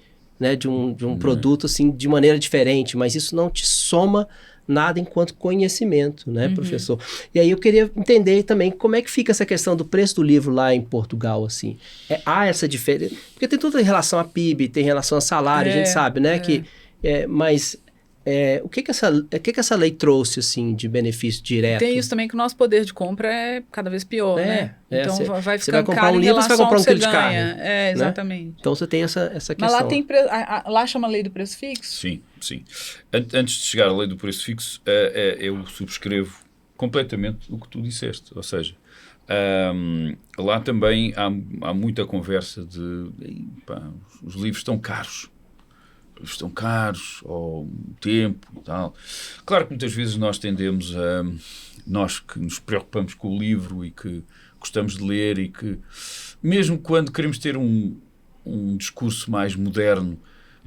um produto assim, de maneira diferente, mas isso não te soma nada enquanto conhecimento, né, professor? E aí eu queria entender também como é que fica essa questão do preço do livro lá em Portugal, assim. Há essa diferença? Porque tem tudo em relação a PIB, tem relação a salário, a gente sabe, né, mas o que que essa lei trouxe, assim, de benefício direto? Tem isso também que o nosso poder de compra é cada vez pior, né? Então vai você vai ficando comprar caro um em livro, você vai relação comprar ao um que quilo você de ganha. carne. Exatamente. Né? Então você tem essa questão. Mas lá tem lá chama lei do preço fixo? Sim, sim. Antes de chegar à lei do preço fixo, eu subscrevo completamente o que tu disseste. Ou seja, lá também há muita conversa de os livros estão caros. Ou tempo e tal. Claro que muitas vezes nós tendemos nós que nos preocupamos com o livro e que gostamos de ler e que, mesmo quando queremos ter um discurso mais moderno,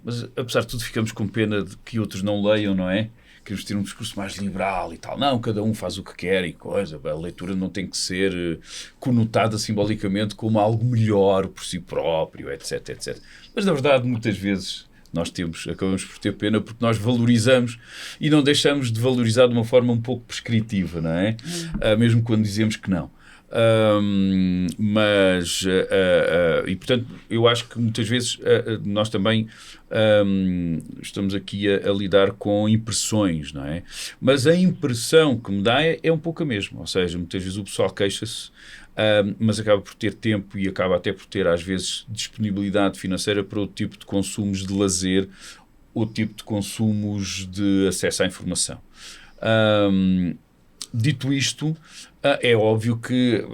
mas apesar de tudo ficamos com pena de que outros não leiam, não é? Queremos ter um discurso mais liberal e tal. Não, cada um faz o que quer e coisa. A leitura não tem que ser conotada simbolicamente como algo melhor por si próprio, etc, etc. Mas, na verdade, muitas vezes nós acabamos por ter pena porque nós valorizamos e não deixamos de valorizar de uma forma um pouco prescritiva, não é? Mesmo quando dizemos que não. E portanto eu acho que muitas vezes nós também estamos aqui a lidar com impressões, não é? Mas a impressão que me dá é um pouco a mesma, ou seja, muitas vezes o pessoal queixa-se, mas acaba por ter tempo e acaba até por ter às vezes disponibilidade financeira para outro tipo de consumos de lazer, outro tipo de consumos de acesso à informação. Dito isto, é óbvio que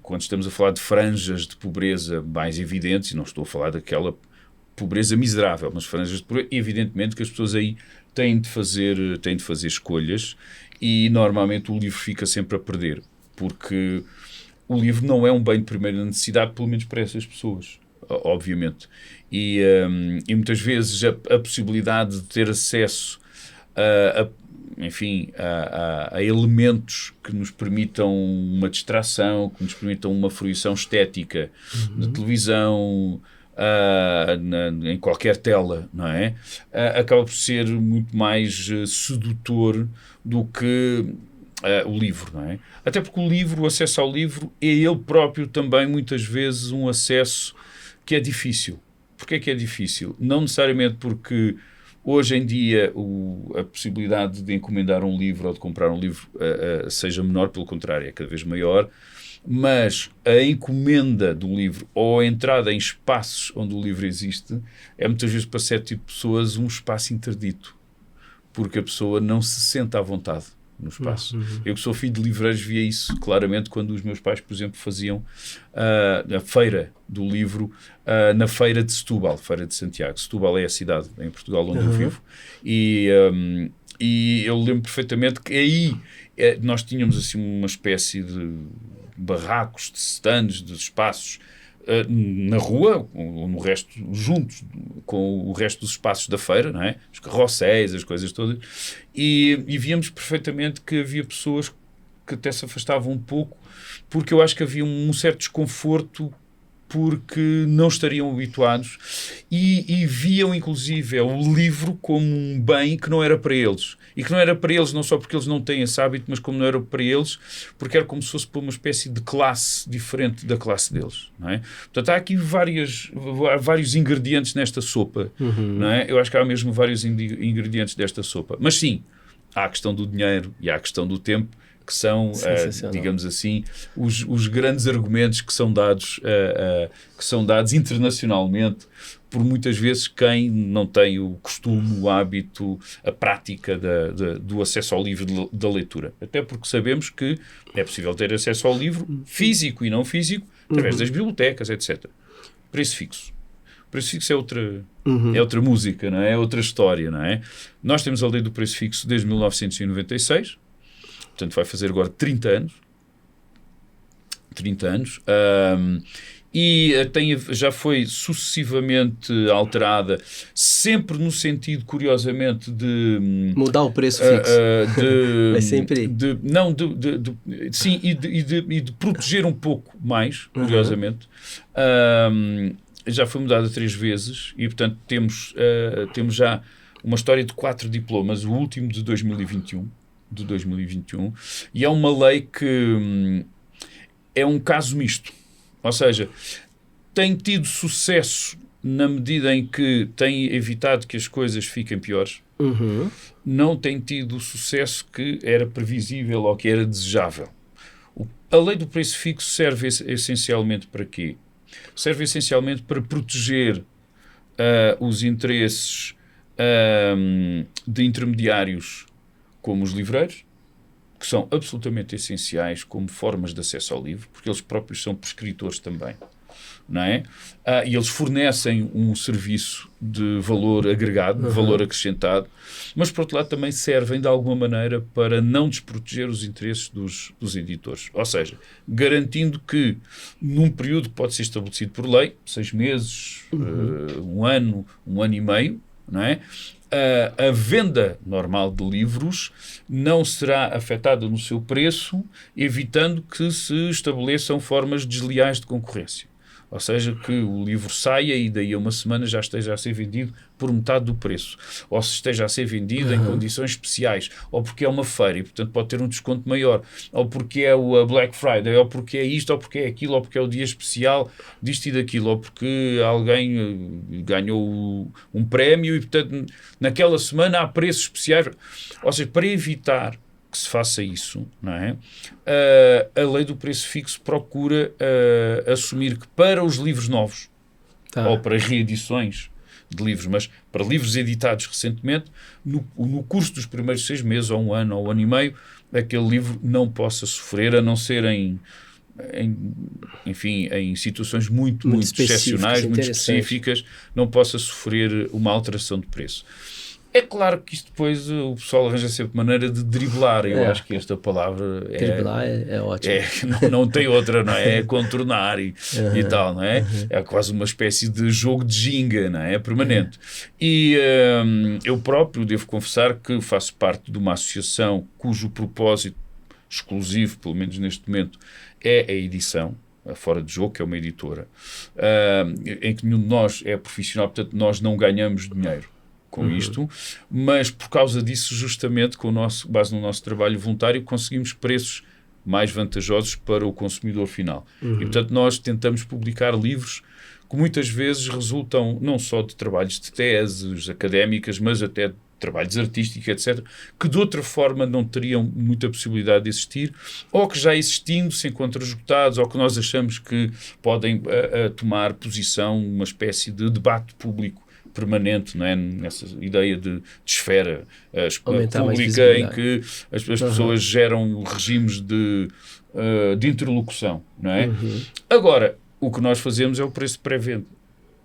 quando estamos a falar de franjas de pobreza mais evidentes, e não estou a falar daquela pobreza miserável, mas franjas de pobreza, evidentemente que as pessoas aí têm de fazer escolhas e normalmente o livro fica sempre a perder, porque o livro não é um bem de primeira necessidade, pelo menos para essas pessoas, obviamente. E muitas vezes a possibilidade de ter acesso a elementos que nos permitam uma distração, que nos permitam uma fruição estética na televisão, em qualquer tela, não é? Acaba por ser muito mais sedutor do que o livro, não é? Até porque o acesso ao livro é ele próprio também muitas vezes um acesso que é difícil. Porquê que é difícil? Não necessariamente porque hoje em dia a possibilidade de encomendar um livro ou de comprar um livro seja menor, pelo contrário, é cada vez maior, mas a encomenda do livro ou a entrada em espaços onde o livro existe é muitas vezes para certo tipo de pessoas um espaço interdito, porque a pessoa não se sente à vontade no espaço. Eu que sou filho de livreiros via isso claramente quando os meus pais, por exemplo, faziam a feira do livro na feira de Setúbal, feira de Santiago. Setúbal é a cidade em Portugal onde eu vivo. E eu lembro perfeitamente que aí nós tínhamos assim uma espécie de barracos, de stands, de espaços na rua, ou no resto, juntos com o resto dos espaços da feira, não é? Os carrosséis, as coisas todas, e víamos perfeitamente que havia pessoas que até se afastavam um pouco, porque eu acho que havia um certo desconforto porque não estariam habituados e viam inclusive o livro como um bem que não era para eles. E que não era para eles não só porque eles não têm esse hábito, mas como não era para eles, porque era como se fosse para uma espécie de classe diferente da classe deles. Não é? Portanto, há aqui vários ingredientes nesta sopa. Não é? Eu acho que há mesmo vários ingredientes desta sopa. Mas sim, há a questão do dinheiro e há a questão do tempo, que são, digamos assim, os grandes argumentos que são dados internacionalmente por muitas vezes quem não tem o costume, o hábito, a prática do acesso ao livro, da leitura. Até porque sabemos que é possível ter acesso ao livro físico e não físico através das bibliotecas, etc. Preço fixo. Preço fixo é outra música, não é? É outra história, não é? Nós temos a lei do preço fixo desde 1996, portanto vai fazer agora 30 anos. 30 anos. E já foi sucessivamente alterada, sempre no sentido, curiosamente, de mudar o preço fixo. É sempre. Sim, e de proteger um pouco mais, curiosamente. Já foi mudada 3 vezes e, portanto, temos já uma história de 4 diplomas, o último de 2021, e é uma lei que é um caso misto. Ou seja, tem tido sucesso na medida em que tem evitado que as coisas fiquem piores. Não tem tido o sucesso que era previsível ou que era desejável. A lei do preço fixo serve essencialmente para quê? Serve essencialmente para proteger os interesses de intermediários como os livreiros, que são absolutamente essenciais como formas de acesso ao livro, porque eles próprios são prescritores também. Não é? E eles fornecem um serviço de valor agregado, valor acrescentado, mas, por outro lado, também servem, de alguma maneira, para não desproteger os interesses dos editores. Ou seja, garantindo que, num período que pode ser estabelecido por lei, 6 meses, 1 ano, 1 ano e meio, não é? A venda normal de livros não será afetada no seu preço, evitando que se estabeleçam formas desleais de concorrência. Ou seja, que o livro saia e daí a uma semana já esteja a ser vendido por metade do preço. Ou se esteja a ser vendido em condições especiais. Ou porque é uma feira e, portanto, pode ter um desconto maior. Ou porque é a Black Friday. Ou porque é isto, ou porque é aquilo. Ou porque é o dia especial disto e daquilo. Ou porque alguém ganhou um prémio e, portanto, naquela semana há preços especiais. Ou seja, para evitar que se faça isso, não é? A lei do preço fixo procura assumir que para os livros novos, ou para reedições de livros, mas para livros editados recentemente, no curso dos primeiros 6 meses, ou 1 ano, ou 1 ano e meio, aquele livro não possa sofrer, a não ser em situações muito excepcionais, muito específicas, não possa sofrer uma alteração de preço. É claro que isto depois o pessoal arranja sempre maneira de driblar. Eu acho que esta palavra driblar é ótimo. Não tem outra, não é? É contornar e tal, não é? É quase uma espécie de jogo de ginga, não é? É permanente. E eu próprio devo confessar que faço parte de uma associação cujo propósito exclusivo, pelo menos neste momento, é a edição. A Fora de Jogo, que é uma editora, em que nenhum de nós é profissional, portanto nós não ganhamos dinheiro com isto, mas por causa disso, justamente, com base no nosso trabalho voluntário, conseguimos preços mais vantajosos para o consumidor final. E, portanto, nós tentamos publicar livros que muitas vezes resultam não só de trabalhos de teses académicas, mas até de trabalhos artísticos, etc., que de outra forma não teriam muita possibilidade de existir, ou que já existindo se encontram esgotados, ou que nós achamos que podem tomar posição, uma espécie de debate público permanente, não é? Nessa ideia de esfera pública em que as pessoas geram regimes de interlocução, não é? Agora, o que nós fazemos é o preço de pré-venda.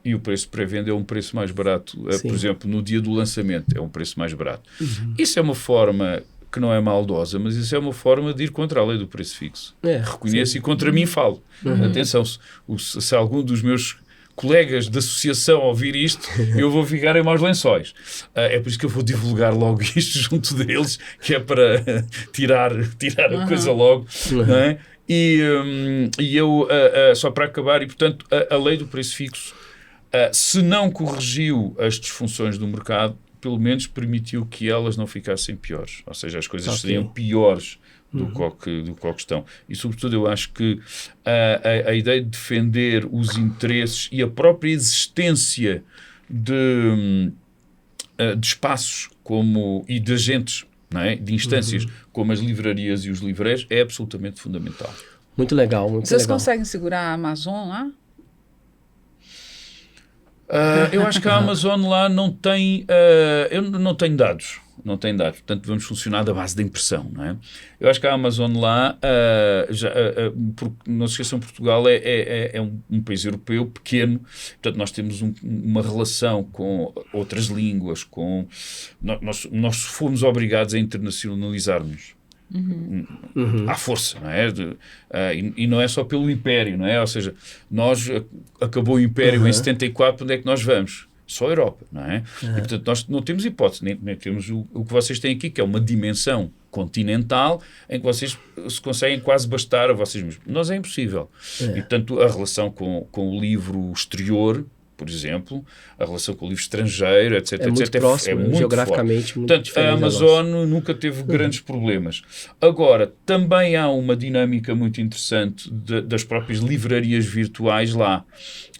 E o preço de pré-venda é um preço mais barato. Por exemplo, no dia do lançamento é um preço mais barato. Isso é uma forma que não é maldosa, mas isso é uma forma de ir contra a lei do preço fixo. Reconheço e contra mim falo. Atenção, se algum dos meus colegas da associação ouvir isto, eu vou ficar em maus lençóis. É por isso que eu vou divulgar logo isto junto deles, que é para tirar a coisa logo. Não é? E eu, só para acabar, e portanto, a lei do preço fixo, se não corrigiu as disfunções do mercado, pelo menos permitiu que elas não ficassem piores. Ou seja, as coisas seriam piores do que estão. E, sobretudo, eu acho que a ideia de defender os interesses e a própria existência de espaços e de agentes, não é? De instâncias como as livrarias e os livreiros é absolutamente fundamental. Muito legal, Vocês conseguem segurar a Amazon lá? Eu acho que a Amazon lá não tem... eu não tenho dados. Portanto, vamos funcionar da base da impressão, não é? Eu acho que a Amazon lá, não se esqueçam, Portugal é um país europeu pequeno, portanto, nós temos uma relação com outras línguas, nós fomos obrigados a internacionalizar-nos. À força, não é? E não é só pelo Império, não é? Ou seja, acabou o Império em 74, onde é que nós vamos? Só a Europa, não é? E, portanto, nós não temos hipótese, nem temos o que vocês têm aqui, que é uma dimensão continental em que vocês se conseguem quase bastar a vocês mesmos. Nós é impossível. E, portanto, a relação com o livro exterior por exemplo, a relação com o livro estrangeiro, etc. É muito próximo, muito geograficamente forte. muito Portanto, diferente a Amazon nunca teve grandes problemas. Agora, também há uma dinâmica muito interessante das próprias livrarias virtuais lá,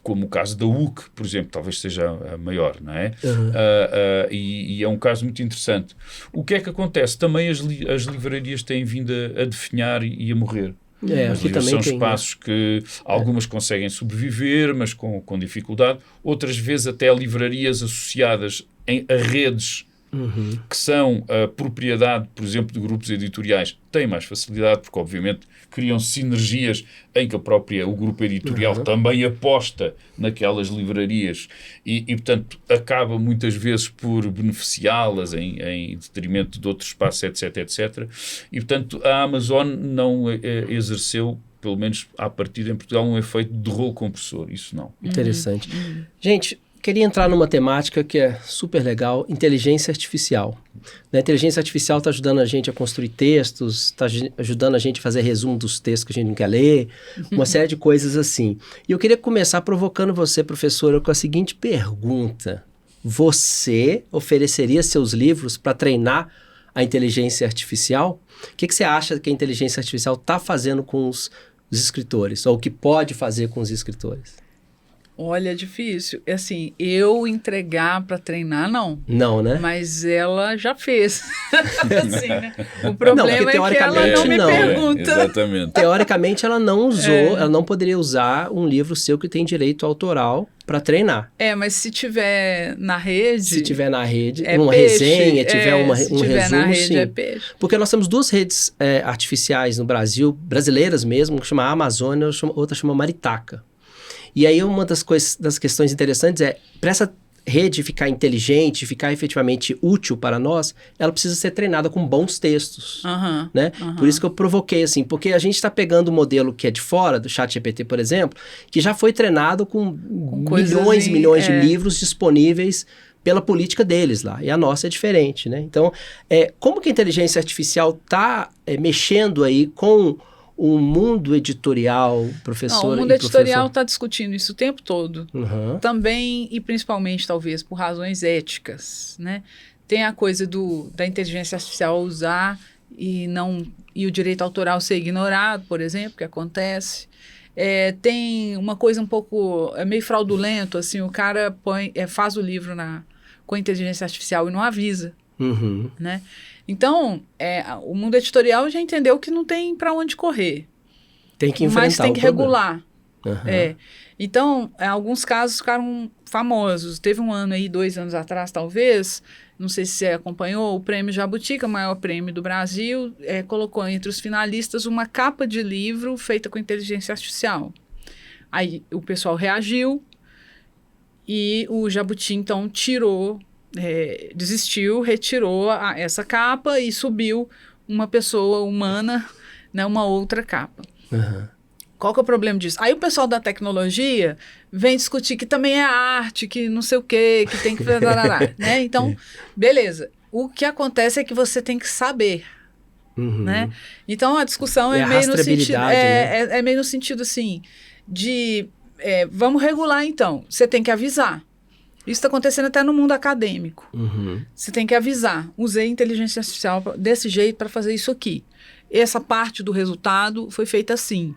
como o caso da UC, por exemplo, talvez seja a maior, não é? E é um caso muito interessante. O que é que acontece? Também as livrarias têm vindo a definhar e a morrer. Aqui também são tem, espaços que algumas conseguem sobreviver, mas com dificuldade. Outras vezes até livrarias associadas a redes que são a propriedade, por exemplo, de grupos editoriais, têm mais facilidade, porque obviamente criam sinergias em que o grupo editorial também aposta naquelas livrarias e, portanto, acaba muitas vezes por beneficiá-las em detrimento de outros espaços, etc, etc. E, portanto, a Amazon não exerceu, pelo menos à partida em Portugal, um efeito de rolo compressor. Isso não. Interessante. Gente, queria entrar numa temática que é super legal, inteligência artificial. A inteligência artificial está ajudando a gente a construir textos, está ajudando a gente a fazer resumo dos textos que a gente não quer ler, uma série de coisas assim. E eu queria começar provocando você, professora, com a seguinte pergunta. Você ofereceria seus livros para treinar a inteligência artificial? O que você acha que a inteligência artificial está fazendo com os escritores, ou o que pode fazer com os escritores? Olha, é difícil. Assim, eu entregar para treinar, não. Não, né? Mas ela já fez. Assim, né? O problema é que ela não me não, pergunta. Exatamente. Teoricamente, ela não usou, ela não poderia usar um livro seu que tem direito autoral para treinar. Mas se tiver na rede... Se tiver na rede, é uma peixe, resenha, tiver um se tiver resumo, na rede, sim. é peixe. Porque nós temos duas redes artificiais no Brasil, brasileiras mesmo, que chama Amazônia, outra chama Maritaca. E aí uma das questões interessantes é, para essa rede ficar inteligente, ficar efetivamente útil para nós, ela precisa ser treinada com bons textos, né? Por isso que eu provoquei, assim, porque a gente está pegando o modelo que é de fora, do ChatGPT, por exemplo, que já foi treinado com milhões e milhões de livros disponíveis pela política deles lá, e a nossa é diferente, né? Então, como que a inteligência artificial está mexendo aí com o mundo editorial, professor? Não, o mundo editorial está discutindo isso o tempo todo. Também, e principalmente, talvez, por razões éticas, né? Tem a coisa da inteligência artificial usar e o direito autoral ser ignorado, por exemplo, que acontece. Tem uma coisa um pouco meio fraudulento, assim, o cara faz o livro com a inteligência artificial e não avisa, né? Então, o mundo editorial já entendeu que não tem para onde correr. Tem que enfrentar. Mas tem que regular. Então, alguns casos ficaram famosos. Teve um ano aí, 2 anos atrás, talvez, não sei se você acompanhou, o Prêmio Jabutica, o maior prêmio do Brasil, colocou entre os finalistas uma capa de livro feita com inteligência artificial. Aí o pessoal reagiu e o Jabuti, então, desistiu, retirou essa capa e subiu uma pessoa humana, né, uma outra capa. Qual que é o problema disso? Aí o pessoal da tecnologia vem discutir que também é arte, que não sei o quê, que tem que... né? Então, beleza. O que acontece é que você tem que saber. Né? Então, a discussão é meio no sentido... É meio no sentido, assim, de... vamos regular, então. Você tem que avisar. Isso está acontecendo até no mundo acadêmico. Você tem que avisar. Usei inteligência artificial desse jeito para fazer isso aqui. Essa parte do resultado foi feita assim.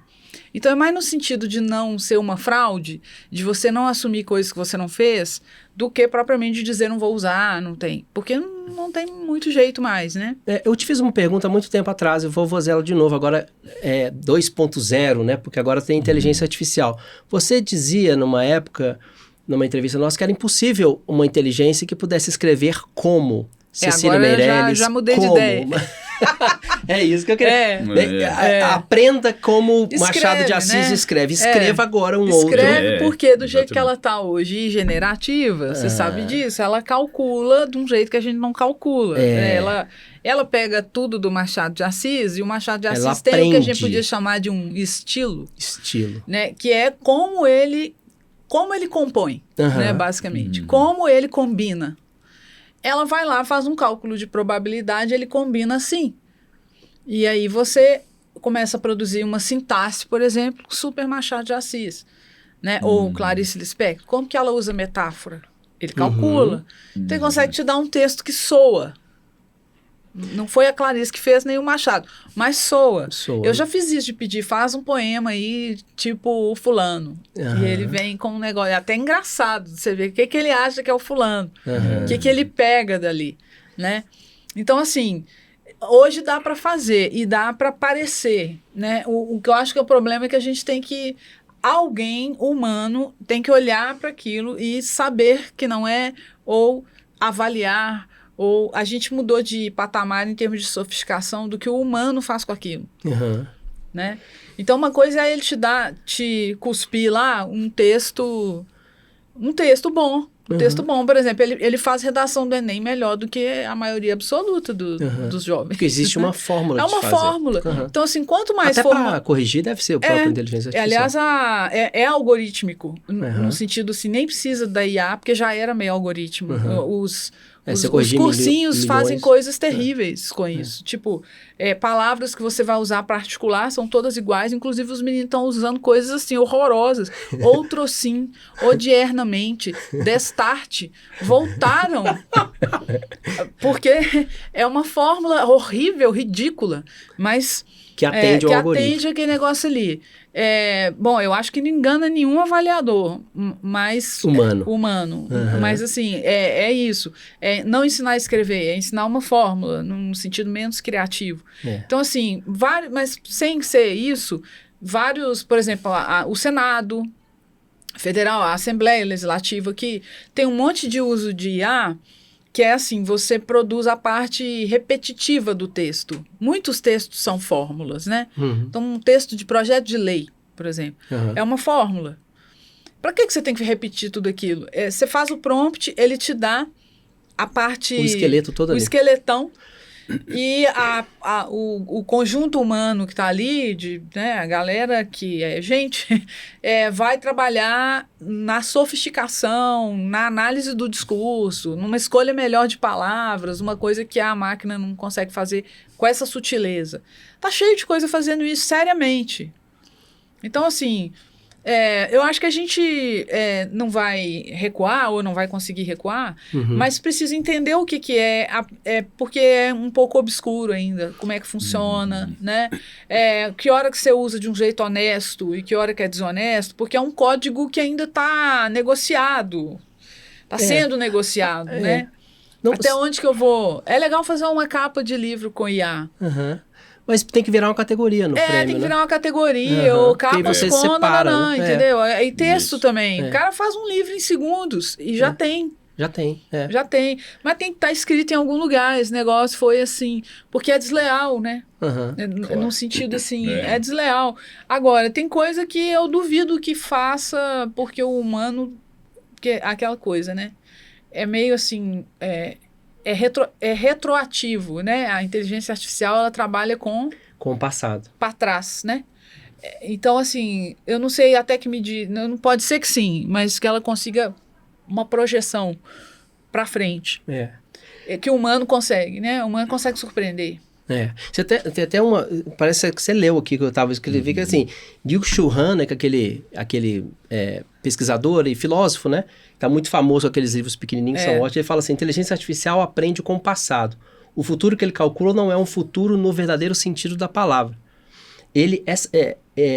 Então, é mais no sentido de não ser uma fraude, de você não assumir coisas que você não fez, do que propriamente de dizer não vou usar, não tem. Porque não tem muito jeito mais, né? Eu te fiz uma pergunta há muito tempo atrás, eu vou fazer ela de novo, agora 2.0, né? Porque agora tem inteligência artificial. Você dizia numa época, numa entrevista nossa, que era impossível uma inteligência que pudesse escrever como Cecília Meirelles. Já mudei de ideia. É isso que eu queria. Aprenda como Machado de Assis escreve. Escreva agora outro. Escreve porque do jeito que ela está hoje, generativa, você sabe disso, ela calcula de um jeito que a gente não calcula. Ela pega tudo do Machado de Assis e o Machado de Assis tem o que a gente podia chamar de um estilo. Né? Que é como ele compõe, né, basicamente. Como ele combina. Ela vai lá, faz um cálculo de probabilidade, ele combina assim. E aí você começa a produzir uma sintaxe, por exemplo, super Machado de Assis. né? Ou Clarice Lispector, como que ela usa metáfora? Ele calcula. Então ele consegue te dar um texto que soa. Não foi a Clarice que fez, nem o Machado, mas soa. Eu já fiz isso de pedir, faz um poema aí, tipo o fulano. E ele vem com um negócio, é até engraçado, você vê o que ele acha que é o fulano, o que ele pega dali, né? Então, assim, hoje dá para fazer e dá para parecer, né? O que eu acho que é o problema é que a gente tem que... Alguém humano tem que olhar para aquilo e saber que não é, ou avaliar, ou a gente mudou de patamar em termos de sofisticação do que o humano faz com aquilo. Né? Então, uma coisa é ele te cuspir lá um texto bom. Um texto bom, por exemplo, ele faz redação do Enem melhor do que a maioria absoluta dos jovens. Porque existe uma fórmula de fazer. É uma fórmula. Então, assim, quanto mais... Até para corrigir deve ser o próprio inteligência artificial. Aliás, é algorítmico, no sentido assim, nem precisa da IA, porque já era meio algoritmo. Os cursinhos fazem coisas terríveis com isso. Tipo, palavras que você vai usar para articular são todas iguais, inclusive os meninos estão usando coisas assim horrorosas. Outrossim, odiernamente, destarte, voltaram. Porque é uma fórmula horrível, ridícula, mas... Que atende ao algoritmo. Que atende aquele negócio ali. Bom, eu acho que não engana nenhum avaliador, mas... Humano. Mas, assim, é isso. Não ensinar a escrever, é ensinar uma fórmula, num sentido menos criativo. Então, assim, mas sem ser isso, vários... Por exemplo, o Senado Federal, a Assembleia Legislativa, que tem um monte de uso de IA... que é assim, você produz a parte repetitiva do texto. Muitos textos são fórmulas, né? Então, um texto de projeto de lei, por exemplo, é uma fórmula. Para que você tem que repetir tudo aquilo? Você faz o prompt, ele te dá a parte... O esqueleto todo ali. O esqueletão. E o conjunto humano que está ali, né, a galera que é gente, vai trabalhar na sofisticação, na análise do discurso, numa escolha melhor de palavras, uma coisa que a máquina não consegue fazer com essa sutileza. Tá cheio de coisa fazendo isso seriamente. Então, assim... eu acho que a gente não vai recuar ou não vai conseguir recuar, mas precisa entender o que é, porque é um pouco obscuro ainda, como é que funciona, né? Que hora que você usa de um jeito honesto e que hora que é desonesto, porque é um código que ainda está negociado, está sendo negociado, né? Não, até onde que eu vou? É legal fazer uma capa de livro com IA. Mas tem que virar uma categoria no prêmio, tem que virar uma categoria, ou capas com, entendeu? E texto também. O cara faz um livro em segundos e já tem. Já tem. Mas tem que estar escrito em algum lugar. Esse negócio foi assim, porque é desleal, né? Num sentido assim, é desleal. Agora, tem coisa que eu duvido que faça, porque o humano, porque aquela coisa, né? É meio assim... É retroativo, né? A inteligência artificial, ela trabalha com o passado. Para trás, né? Então, assim, eu não sei até que medida... Não pode ser que sim, mas que ela consiga uma projeção para frente. Que o humano consegue, né? O humano consegue surpreender. Você tem até uma... Parece que você leu aqui que eu estava escrevendo, que assim, Byung-Chul Han, né, que aquele pesquisador e filósofo, né? Está muito famoso, aqueles livros pequenininhos, são ótimos. Ele fala assim, inteligência artificial aprende com o passado. O futuro que ele calcula não é um futuro no verdadeiro sentido da palavra.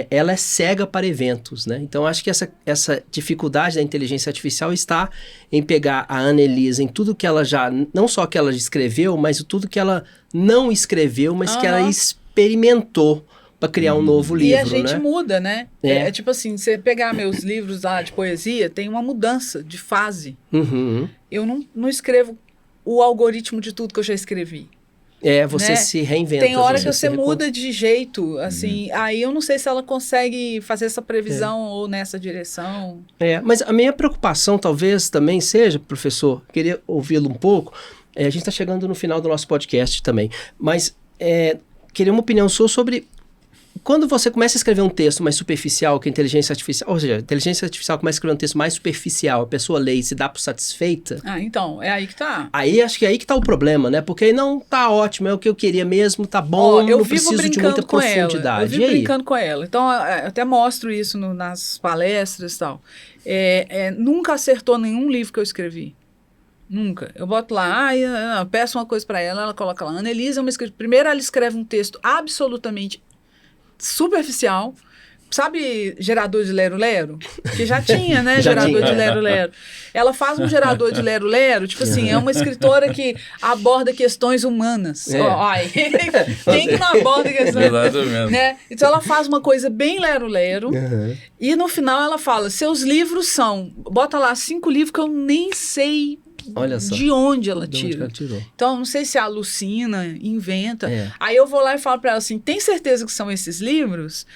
Ela é cega para eventos, né? Então, acho que essa dificuldade da inteligência artificial está em pegar a Annelise em tudo que ela já... Não só que ela escreveu, mas tudo que ela não escreveu, mas que ela experimentou para criar um novo livro, né? E a gente muda, né? É tipo assim, você pegar meus livros lá de poesia, tem uma mudança de fase. Eu não escrevo o algoritmo de tudo que eu já escrevi. Você, né? Se reinventa. Tem hora que você muda de jeito, assim, aí eu não sei se ela consegue fazer essa previsão ou nessa direção. Mas a minha preocupação talvez também seja, professor, queria ouvi-lo um pouco, a gente está chegando no final do nosso podcast também, mas queria uma opinião sua sobre quando você começa a escrever um texto mais superficial que a inteligência artificial, ou seja, a inteligência artificial começa a escrever um texto mais superficial, a pessoa lê e se dá por satisfeita. Então, é aí que tá. Aí acho que é aí que tá o problema, né? Porque aí não tá ótimo, é o que eu queria mesmo, tá bom, não preciso de muita profundidade. Eu vivo brincando com ela. Então, eu até mostro isso nas palestras e tal. Nunca acertou nenhum livro que eu escrevi. Nunca. Eu boto lá, eu peço uma coisa para ela, ela coloca lá. Ana Elisa é uma escritora. Primeiro ela escreve um texto absolutamente superficial. Sabe gerador de lero-lero? Que já tinha, né? Gerador de lero-lero. Ela faz um gerador de lero-lero, tipo assim, é uma escritora que aborda questões humanas. Quem que não aborda questões humanas? Né? Então ela faz uma coisa bem lero-lero e no final ela fala, seus livros são... Bota lá 5 livros que eu nem sei... Olha só. De onde ela tira. De onde ela tirou. Então, não sei se alucina, inventa. Aí eu vou lá e falo pra ela assim, tem certeza que são esses livros?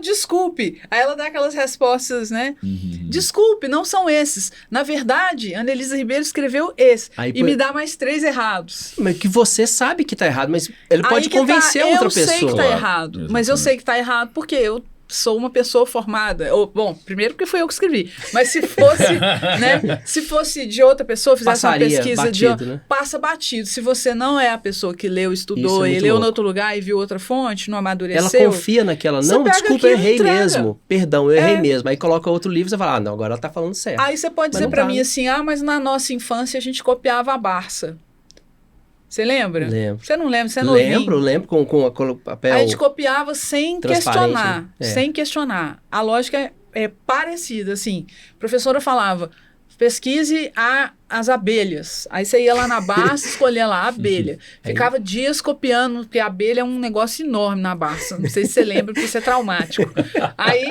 Desculpe. Aí ela dá aquelas respostas, né? Desculpe, não são esses. Na verdade, Ana Elisa Ribeiro escreveu esse. E me dá mais 3 errados. Mas que você sabe que tá errado, mas ele pode convencer outra pessoa. Eu sei que tá errado, Exatamente. mas eu sei que tá errado porque eu sou uma pessoa formada. Bom, primeiro porque foi eu que escrevi. Mas se fosse, né? Se fosse de outra pessoa, fizesse uma pesquisa batido, né? Passa batido. Se você não é a pessoa que leu, estudou, e leu em outro lugar e viu outra fonte, não amadureceu. Ela confia naquela. Não, desculpa, eu errei mesmo. Perdão, eu errei mesmo. Aí coloca outro livro e você fala, não, agora ela tá falando certo. Aí você pode dizer pra mim assim, mas na nossa infância a gente copiava a Barça. Você lembra? Lembro. Você não lembra? Você não lembro com o papel. A gente copiava sem questionar. Né? Sem questionar. A lógica é parecida, assim. A professora falava, pesquise as abelhas. Aí você ia lá na Barça, escolhia lá a abelha. Ficava dias copiando, porque a abelha é um negócio enorme na Barça. Não sei se você lembra, porque isso é traumático. Aí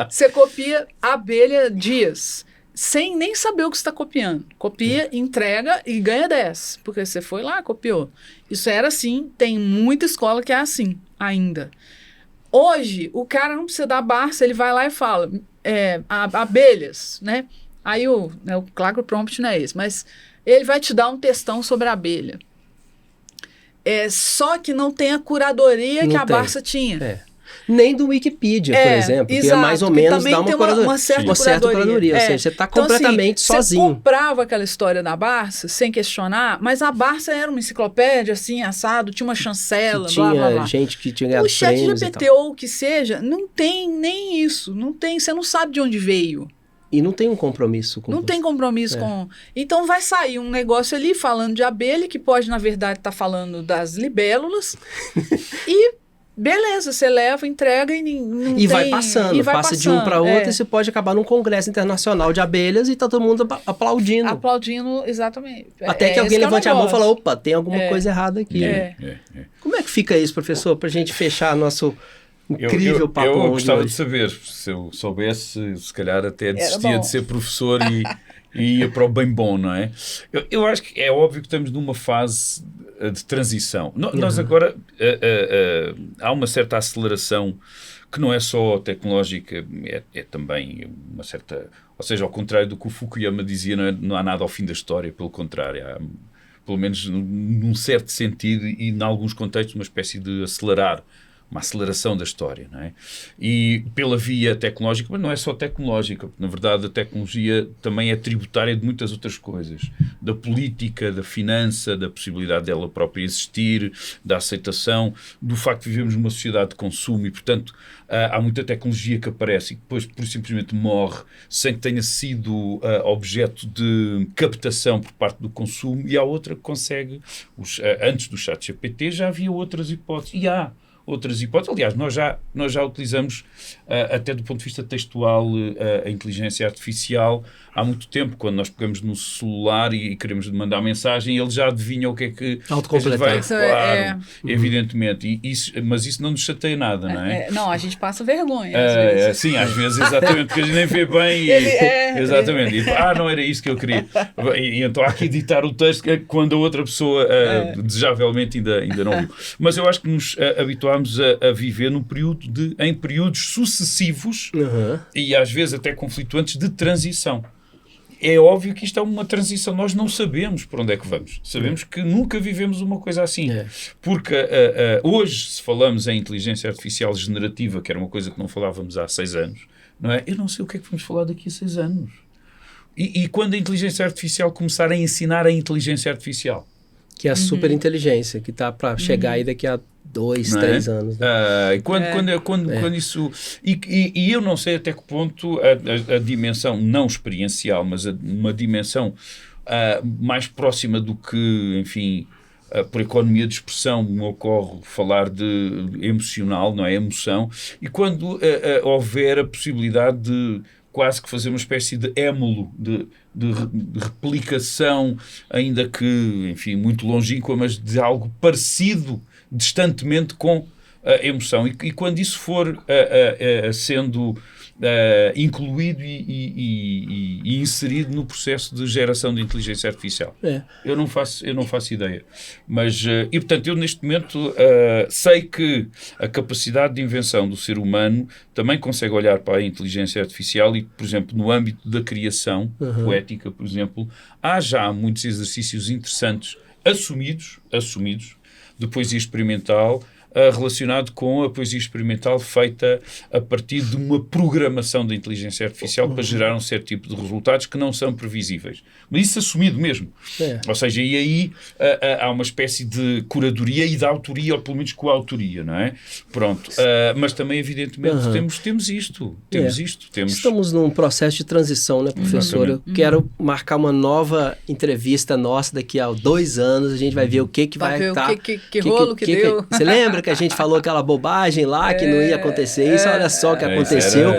você copia a abelha dias. Sem nem saber o que você está copiando. Copia, entrega e ganha 10. Porque você foi lá, copiou. Isso era assim, tem muita escola que é assim ainda. Hoje, o cara não precisa da Barça, ele vai lá e fala, abelhas, né? Aí, claro que o prompt não é esse, mas ele vai te dar um textão sobre a abelha. Só que não tem a curadoria que a Barça tinha. Nem do Wikipedia, por exemplo, exato, que é mais ou menos dá uma certa curadoria. Ou seja, você está completamente assim, sozinho. Você comprava aquela história da Barça sem questionar, mas a Barça era uma enciclopédia, assim, assado, tinha uma chancela, que blá, blá, blá. Tinha gente que tinha ganhado o chat prêmios GPT ou o que seja, não tem nem isso. Não tem, você não sabe de onde veio. E não tem um compromisso com Não tem compromisso com... Então vai sair um negócio ali falando de abelha, que pode, na verdade, estar falando das libélulas. E... beleza, você leva, entrega e não tem... vai passando, passa de um para outro e você pode acabar num congresso internacional de abelhas e tá todo mundo aplaudindo. Aplaudindo, exatamente. Até que alguém levante a mão e fala, opa, tem alguma coisa errada aqui. Como é que fica isso, professor, pra gente fechar nosso incrível papo? Eu gostava de saber, se eu soubesse, se calhar até desistia de ser professor e ia para o bem bom, não é? Eu acho que é óbvio que estamos numa fase de transição. Nós agora, há uma certa aceleração que não é só tecnológica, é também uma certa... Ou seja, ao contrário do que o Fukuyama dizia, não há nada ao fim da história, pelo contrário, há, pelo menos num certo sentido e em alguns contextos, uma espécie de uma aceleração da história, não é? E pela via tecnológica, mas não é só tecnológica, porque na verdade a tecnologia também é tributária de muitas outras coisas, da política, da finança, da possibilidade dela própria existir, da aceitação, do facto de vivemos numa sociedade de consumo e, portanto, há muita tecnologia que aparece e que depois, por simplesmente, morre sem que tenha sido objeto de captação por parte do consumo, e há outra que consegue, antes do ChatGPT já havia outras hipóteses, e há outras hipóteses. Aliás, nós já utilizamos, até do ponto de vista textual, a inteligência artificial há muito tempo, quando nós pegamos no celular e queremos mandar mensagem, ele já adivinha o que é que a gente vai... Claro, evidentemente. Mas isso não nos chateia nada, não é? Não, a gente passa vergonha, às vezes. Sim, às vezes, exatamente, porque a gente nem vê bem. Exatamente. E, não era isso que eu queria. E então há que editar o texto quando a outra pessoa, desejavelmente, ainda não viu. Mas eu acho que nos habituámos a viver em períodos sucessivos e às vezes até conflituantes de transição. é óbvio que isto é uma transição. Nós não sabemos para onde é que vamos. Sabemos que nunca vivemos uma coisa assim. Porque hoje, se falamos em inteligência artificial generativa, que era uma coisa que não falávamos há 6 anos, não é? Eu não sei o que é que vamos falar daqui a 6 anos. E quando a inteligência artificial começar a ensinar a inteligência artificial? Que é a superinteligência, que está para chegar aí daqui a 2, 3 anos. Né? Quando isso... E eu não sei até que ponto a dimensão não experiencial, mas uma dimensão mais próxima do que, enfim, por economia de expressão me ocorre falar de emocional, não é? Emoção. E quando houver a possibilidade de quase que fazer uma espécie de émulo, de replicação, ainda que, enfim, muito longínqua, mas de algo parecido distantemente com a emoção. E quando isso for sendo incluído e inserido no processo de geração de inteligência artificial. Eu não faço ideia. Mas, e portanto, eu neste momento sei que a capacidade de invenção do ser humano também consegue olhar para a inteligência artificial e, por exemplo, no âmbito da criação poética, por exemplo, há já muitos exercícios interessantes assumidos de poesia experimental, relacionado com a poesia experimental feita a partir de uma programação da inteligência artificial para gerar um certo tipo de resultados que não são previsíveis. Mas isso assumido mesmo. Ou seja, e aí há uma espécie de curadoria e de autoria, ou pelo menos coautoria, não é? Pronto. Mas também, evidentemente, temos isto. Estamos num processo de transição, né, professor? Eu quero marcar uma nova entrevista nossa daqui a 2 anos. A gente vai ver o que vai estar... Que rolo que deu. Você lembra que a gente falou aquela bobagem lá, que não ia acontecer isso? Olha só o que aconteceu,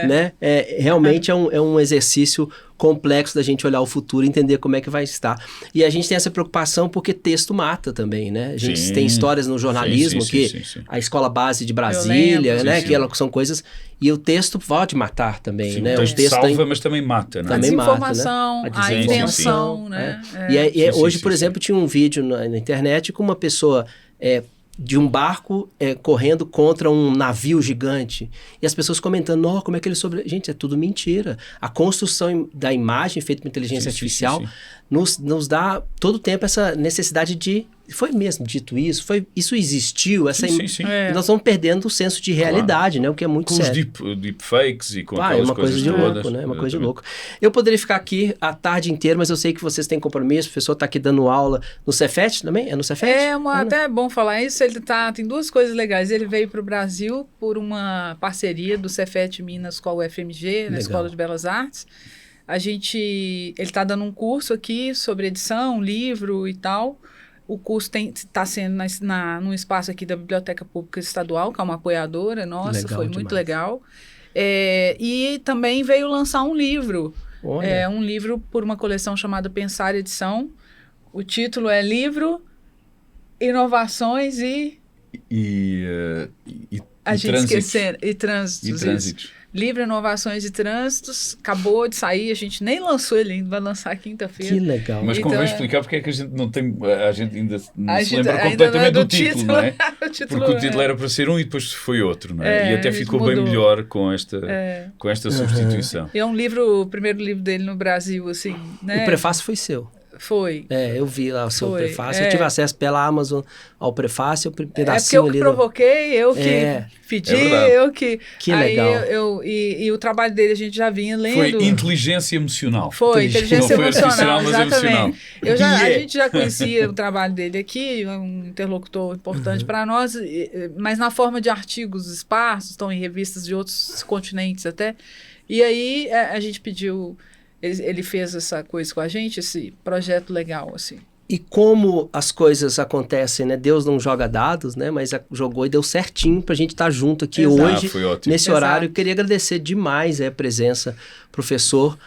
né? Realmente é um exercício complexo da gente olhar o futuro e entender como é que vai estar. E a gente tem essa preocupação porque texto mata também, né? A gente tem histórias no jornalismo a Escola Base de Brasília, né? Que são coisas... E o texto pode matar também, né? O texto salva, mas também mata, né? A desinformação, a invenção, né? Hoje, por exemplo, tinha um vídeo na internet com uma pessoa... de um barco correndo contra um navio gigante. E as pessoas comentando, como é que ele sobre... Gente, é tudo mentira. A construção da imagem feita por inteligência artificial nos dá todo o tempo essa necessidade de... Foi mesmo dito isso? Isso existiu? Nós estamos perdendo o senso de realidade, né? O que é muito sério. Com os deepfakes e com aquelas coisas todas. Louco, né? Uma coisa de louco. Eu poderia ficar aqui a tarde inteira, mas eu sei que vocês têm compromisso. O professor está aqui dando aula no Cefet também? É no Cefet? Até é bom falar isso. Ele tem 2 coisas legais. Ele veio para o Brasil por uma parceria do Cefet Minas com a UFMG, na Escola de Belas Artes. Ele está dando um curso aqui sobre edição, livro e tal. O curso está sendo num espaço aqui da Biblioteca Pública Estadual, que é uma apoiadora nossa, foi muito legal. E também veio lançar um livro. Um livro por uma coleção chamada Pensar Edição. O título é Livro, Inovações e Trânsitos. Livre, Inovações e Trânsitos, acabou de sair, a gente nem lançou ele ainda, vai lançar quinta-feira. Que legal. Mas convém explicar porque é que a gente não tem, a gente ainda não se lembra completamente do título, não é? Porque o título era para ser um e depois foi outro, não é? E até ficou bem melhor com esta substituição. É um livro, o primeiro livro dele no Brasil, assim, né? O prefácio foi seu. Foi. Eu vi lá o seu prefácio. Eu tive acesso pela Amazon ao prefácio, porque pedacinho eu que provoquei, eu que pedi, eu que... Que legal. E o trabalho dele a gente já vinha lendo. Foi inteligência emocional. Foi, inteligência emocional, exatamente. A gente já conhecia o trabalho dele aqui, um interlocutor importante para nós, mas na forma de artigos esparsos, estão em revistas de outros continentes até. E aí a gente pediu... Ele fez essa coisa com a gente, esse projeto legal, assim. E como as coisas acontecem, né? Deus não joga dados, né? Mas jogou e deu certinho pra gente estar junto aqui hoje, nesse horário. Queria agradecer demais a presença, professor.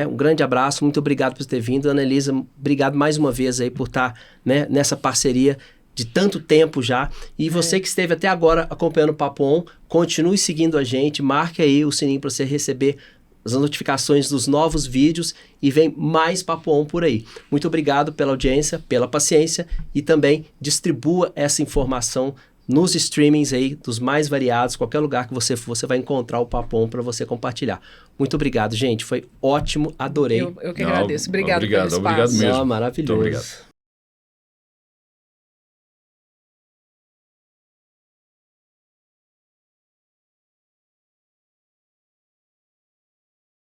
Um grande abraço, muito obrigado por ter vindo. Ana Elisa, obrigado mais uma vez aí por estar, né, nessa parceria de tanto tempo já. E você que esteve até agora acompanhando o Papo On, continue seguindo a gente, marque aí o sininho para você receber as notificações dos novos vídeos e vem mais Papo On por aí. Muito obrigado pela audiência, pela paciência e também distribua essa informação nos streamings aí, dos mais variados, qualquer lugar que você for, você vai encontrar o Papo On para você compartilhar. Muito obrigado, gente. Foi ótimo, adorei. Eu que agradeço. Obrigado pelo espaço. Obrigado mesmo. Maravilhoso. Muito obrigado.